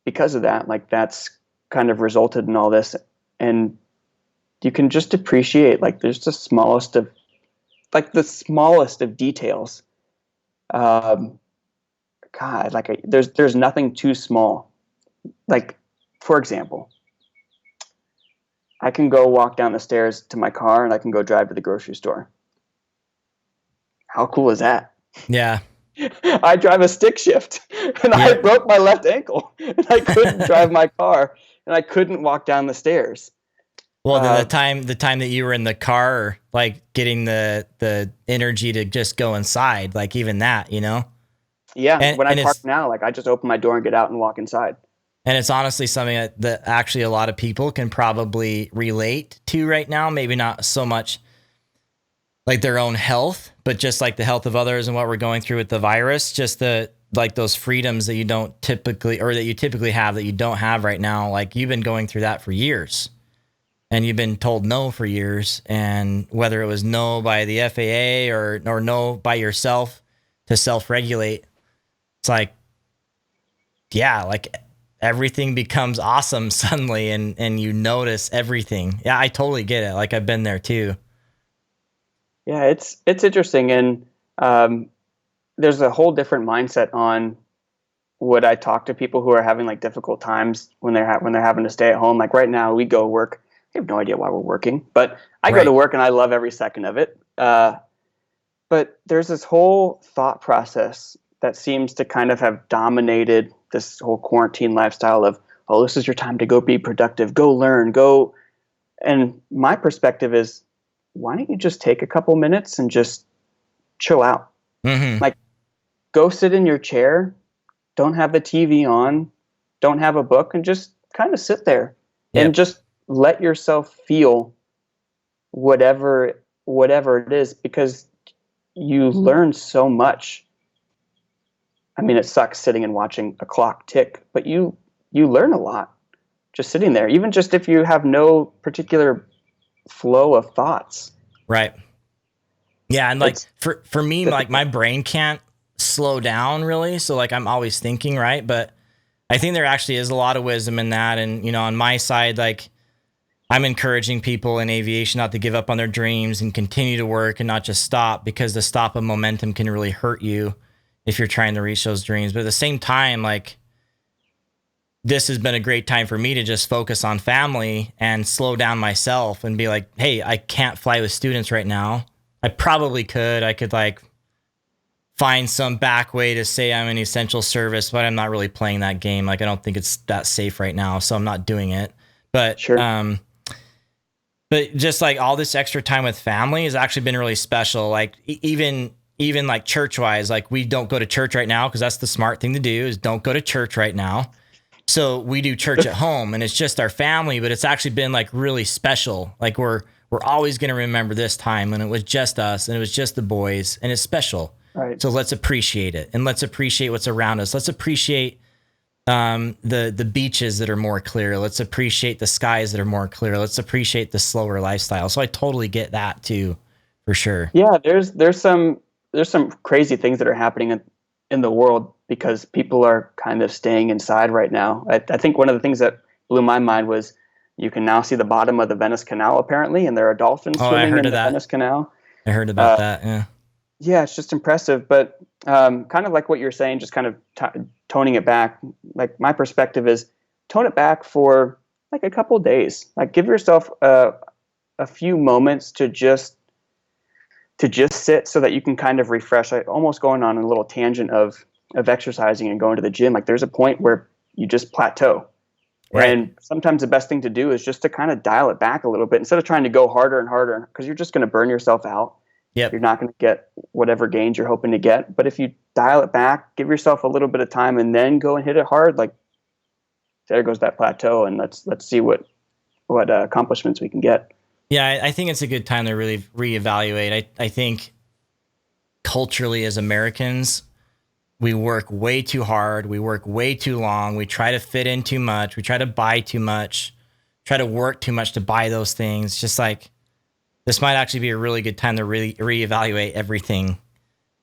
Speaker 3: because of that, like, that's kind of resulted in all this. And you can just appreciate, like, there's the smallest of details. God, like, there's nothing too small. Like, for example, I can go walk down the stairs to my car and I can go drive to the grocery store. How cool is that?
Speaker 1: Yeah.
Speaker 3: I drive a stick shift, and I broke my left ankle, and I couldn't drive my car, and I couldn't walk down the stairs.
Speaker 1: Well, the time that you were in the car, like, getting the energy to just go inside, like, even that,
Speaker 3: Yeah, when I park now, like, I just open my door and get out and walk inside.
Speaker 1: And it's honestly something that actually a lot of people can probably relate to right now. Maybe not so much like their own health, but just like the health of others and what we're going through with the virus. Just like those freedoms that you don't typically, or that you typically have that you don't have right now. Like, you've been going through that for years, and you've been told no for years. And whether it was no by the FAA or no by yourself to self-regulate, it's like, yeah, like, everything becomes awesome suddenly, and you notice everything. Yeah, I totally get it. Like, I've been there too.
Speaker 3: Yeah, it's interesting, and there's a whole different mindset on what I talk to people who are having like difficult times when they're having to stay at home. Like, right now, we go work. I have no idea why we're working, but I go to work and I love every second of it. But there's this whole thought process that seems to kind of have dominated this whole quarantine lifestyle of, oh, this is your time to go be productive, go learn, go. And my perspective is, why don't you just take a couple minutes and just chill out? Mm-hmm. Like, go sit in your chair, don't have the TV on, don't have a book, and just kind of sit there and just let yourself feel whatever it is, because you learn so much. I mean, it sucks sitting and watching a clock tick, but you learn a lot just sitting there, even just if you have no particular flow of thoughts.
Speaker 1: Right. Yeah. And like for me, like my brain can't slow down really. So like I'm always thinking, right? But I think there actually is a lot of wisdom in that. And, you know, on my side, like I'm encouraging people in aviation not to give up on their dreams and continue to work and not just stop, because the stop of momentum can really hurt you if you're trying to reach those dreams. But at the same time, like this has been a great time for me to just focus on family and slow down myself and be like, hey, I can't fly with students right now. I probably could. I could like find some back way to say I'm an essential service, but I'm not really playing that game. Like I don't think it's that safe right now, so I'm not doing it. But sure. But just like all this extra time with family has actually been really special. Like even like church wise, like we don't go to church right now because that's the smart thing to do, is don't go to church right now. So we do church at home, and it's just our family, but it's actually been like really special. Like we're always going to remember this time when it was just us and it was just the boys, and it's special. Right. So let's appreciate it, and let's appreciate what's around us. Let's appreciate the beaches that are more clear. Let's appreciate the skies that are more clear. Let's appreciate the slower lifestyle. So I totally get that too, for sure.
Speaker 3: Yeah, there's some crazy things that are happening in the world because people are kind of staying inside right now. I think one of the things that blew my mind was you can now see the bottom of the Venice Canal apparently, and there are dolphins swimming in the Venice Canal.
Speaker 1: I heard about that. Yeah.
Speaker 3: Yeah, it's just impressive. But kind of like what you're saying, just kind of toning it back. Like my perspective is tone it back for like a couple of days. Like give yourself a few moments to just sit so that you can kind of refresh. Almost going on a little tangent of exercising and going to the gym. Like there's a point where you just plateau. Right. And sometimes the best thing to do is just to kind of dial it back a little bit instead of trying to go harder and harder, because you're just going to burn yourself out. Yep. You're not going to get whatever gains you're hoping to get. But if you dial it back, give yourself a little bit of time, and then go and hit it hard, like there goes that plateau, and let's see what accomplishments we can get.
Speaker 1: Yeah, I think it's a good time to really reevaluate. I think culturally as Americans, we work way too hard. We work way too long. We try to fit in too much. We try to buy too much, try to work too much to buy those things. Just like this might actually be a really good time to really reevaluate everything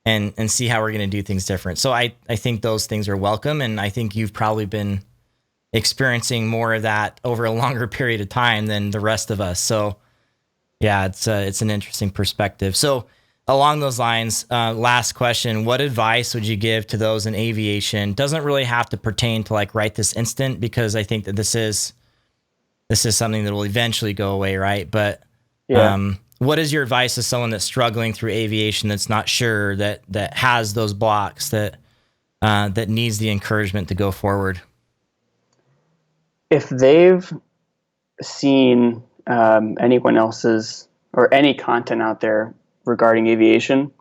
Speaker 1: and see how we're going to do things different. So I think those things are welcome. And I think you've probably been experiencing more of that over a longer period of time than the rest of us. So yeah, it's an interesting perspective. So along those lines, last question, what advice would you give to those in aviation? Doesn't really have to pertain to like right this instant, because I think that this is something that will eventually go away, right? But what is your advice to someone that's struggling through aviation, that's not sure, that has those blocks, that needs the encouragement to go forward?
Speaker 3: If they've seen anyone else's or any content out there regarding aviation,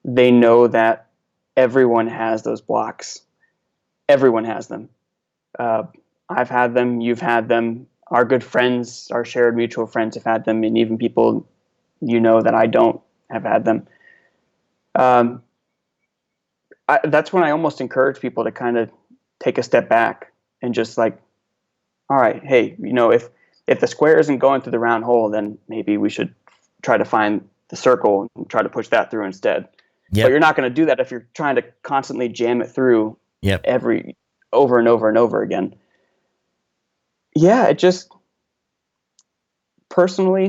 Speaker 3: they know that everyone has those blocks. Everyone has them. I've had them. You've had them. Our good friends, our shared mutual friends have had them, and even people that I don't have had them. That's when I almost encourage people to kind of take a step back and just like, all right, hey, if the square isn't going through the round hole, then maybe we should try to find the circle and try to push that through instead. Yep. But you're not going to do that if you're trying to constantly jam it through over and over and over again. Yeah, it just personally,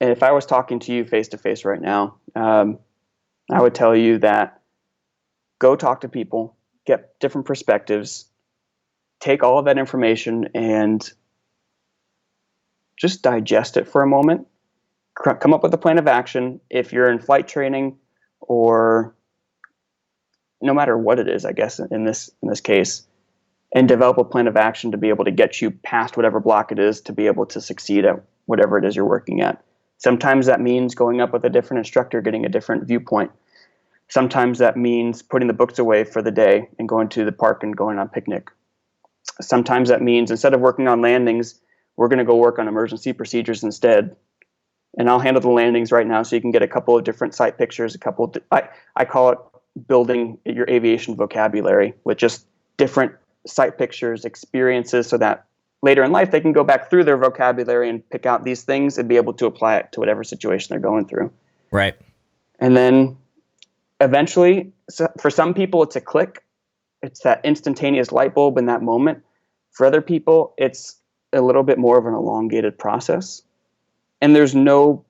Speaker 3: and if I was talking to you face to face right now, I would tell you that go talk to people, get different perspectives, take all of that information and just digest it for a moment. Come up with a plan of action. If you're in flight training, or no matter what it is, I guess in this case, and develop a plan of action to be able to get you past whatever block it is to be able to succeed at whatever it is you're working at. Sometimes that means going up with a different instructor, getting a different viewpoint. Sometimes that means putting the books away for the day and going to the park and going on a picnic. Sometimes that means instead of working on landings, we're going to go work on emergency procedures instead. And I'll handle the landings right now so you can get a couple of different site pictures, I call it building your aviation vocabulary with just different site pictures, experiences, so that later in life they can go back through their vocabulary and pick out these things and be able to apply it to whatever situation they're going through.
Speaker 1: Right.
Speaker 3: And then eventually, for some people, it's a click. It's that instantaneous light bulb in that moment. For other people, it's a little bit more of an elongated process. And there's no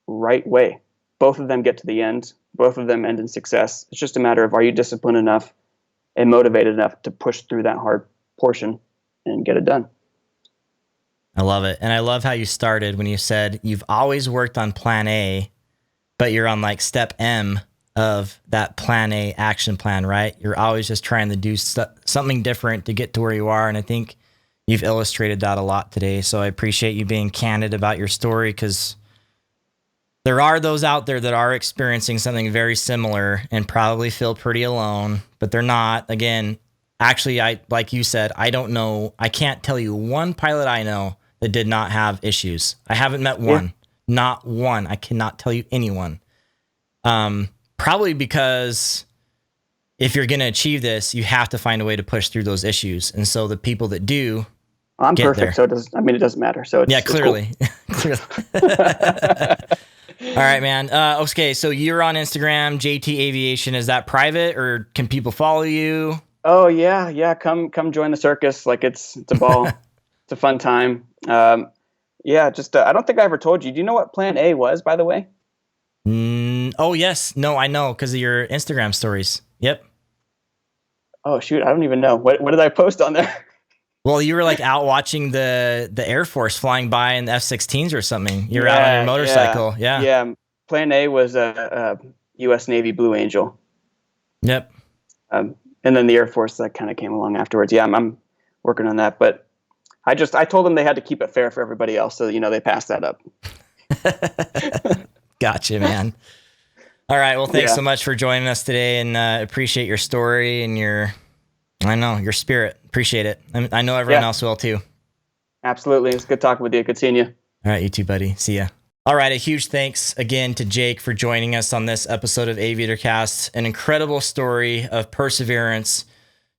Speaker 3: right way. Both of them get to the end. Both of them end in success. It's just a matter of, are you disciplined enough and motivated enough to push through that hard portion and get it done?
Speaker 1: I love it. And I love how you started when you said you've always worked on plan A, but you're on like step M of that plan A action plan, right? You're always just trying to do something different to get to where you are. And I think you've illustrated that a lot today. So I appreciate you being candid about your story, because there are those out there that are experiencing something very similar and probably feel pretty alone, but they're not. Again, actually, like you said, I don't know. I can't tell you one pilot I know that did not have issues. I haven't met one, not one. I cannot tell you anyone. Probably because if you're going to achieve this, you have to find a way to push through those issues. And so the people that do,
Speaker 3: I'm perfect,
Speaker 1: there.
Speaker 3: so it doesn't matter. So it's,
Speaker 1: yeah, clearly.
Speaker 3: Cool.
Speaker 1: All right, man. Okay, so you're on Instagram, JT Aviation. Is that private, or can people follow you?
Speaker 3: Oh yeah. Come join the circus. Like it's a ball. It's a fun time. I don't think I ever told you. Do you know what Plan A was, by the way?
Speaker 1: Oh yes, no, I know because of your Instagram stories. Yep.
Speaker 3: Oh shoot, I don't even know. What did I post on there?
Speaker 1: Well, you were like out watching the Air Force flying by in the F-16s or something. You were out on your motorcycle. Yeah.
Speaker 3: Plan A was a U.S. Navy Blue Angel.
Speaker 1: Yep.
Speaker 3: And then the Air Force that kind of came along afterwards. Yeah, I'm working on that, but I told them they had to keep it fair for everybody else, so they passed that up.
Speaker 1: Gotcha, man. All right. Well, thanks so much for joining us today, and appreciate your story and your spirit. Appreciate it. I know everyone else will too.
Speaker 3: Absolutely. It's good talking with you. Good seeing you.
Speaker 1: All right. You too, buddy. See ya. All right. A huge thanks again to Jake for joining us on this episode of AviatorCast. An incredible story of perseverance.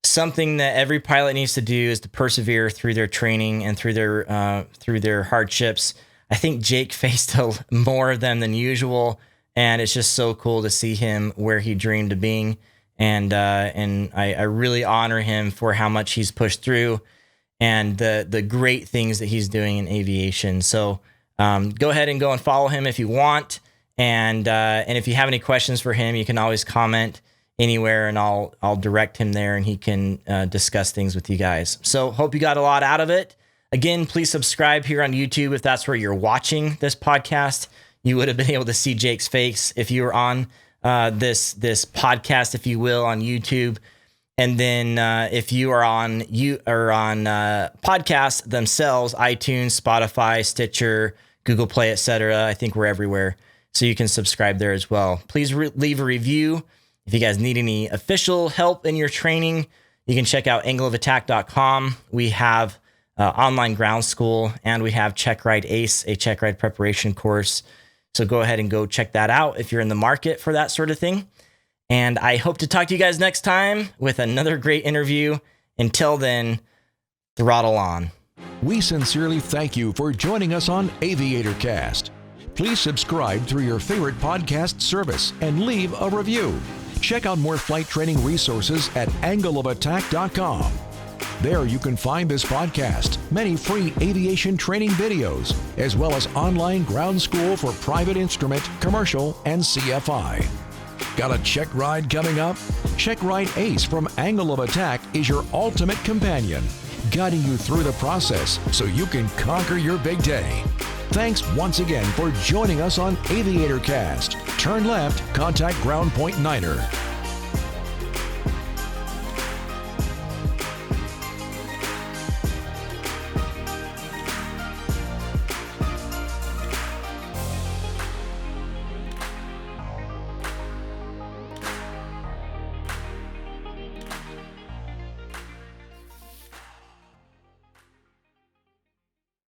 Speaker 1: Something that every pilot needs to do is to persevere through their training and through their hardships. I think Jake faced more of them than usual, and it's just so cool to see him where he dreamed of being. And I really honor him for how much he's pushed through and the great things that he's doing in aviation. So go ahead and go and follow him if you want. And if you have any questions for him, you can always comment anywhere, and I'll direct him there, and he can discuss things with you guys. So hope you got a lot out of it. Again, please subscribe here on YouTube if that's where you're watching this podcast. You would have been able to see Jake's face if you were on this podcast, if you will, on YouTube. And then if you are on podcasts themselves, iTunes, Spotify, Stitcher, Google Play, etc. I think we're everywhere, so you can subscribe there as well. Please leave a review. If you guys need any official help in your training, you can check out angleofattack.com. We have online ground school, and we have Check Ride Ace, a check ride preparation course. So go ahead and go check that out if you're in the market for that sort of thing. And I hope to talk to you guys next time with another great interview. Until then, throttle on.
Speaker 2: We sincerely thank you for joining us on AviatorCast. Please subscribe through your favorite podcast service and leave a review. Check out more flight training resources at angleofattack.com. There you can find this podcast, many free aviation training videos, as well as online ground school for private instrument, commercial, and CFI. Got a check ride coming up? Check Ride Ace from Angle of Attack is your ultimate companion, guiding you through the process so you can conquer your big day. Thanks once again for joining us on AviatorCast. Turn left, contact Ground Point Niner.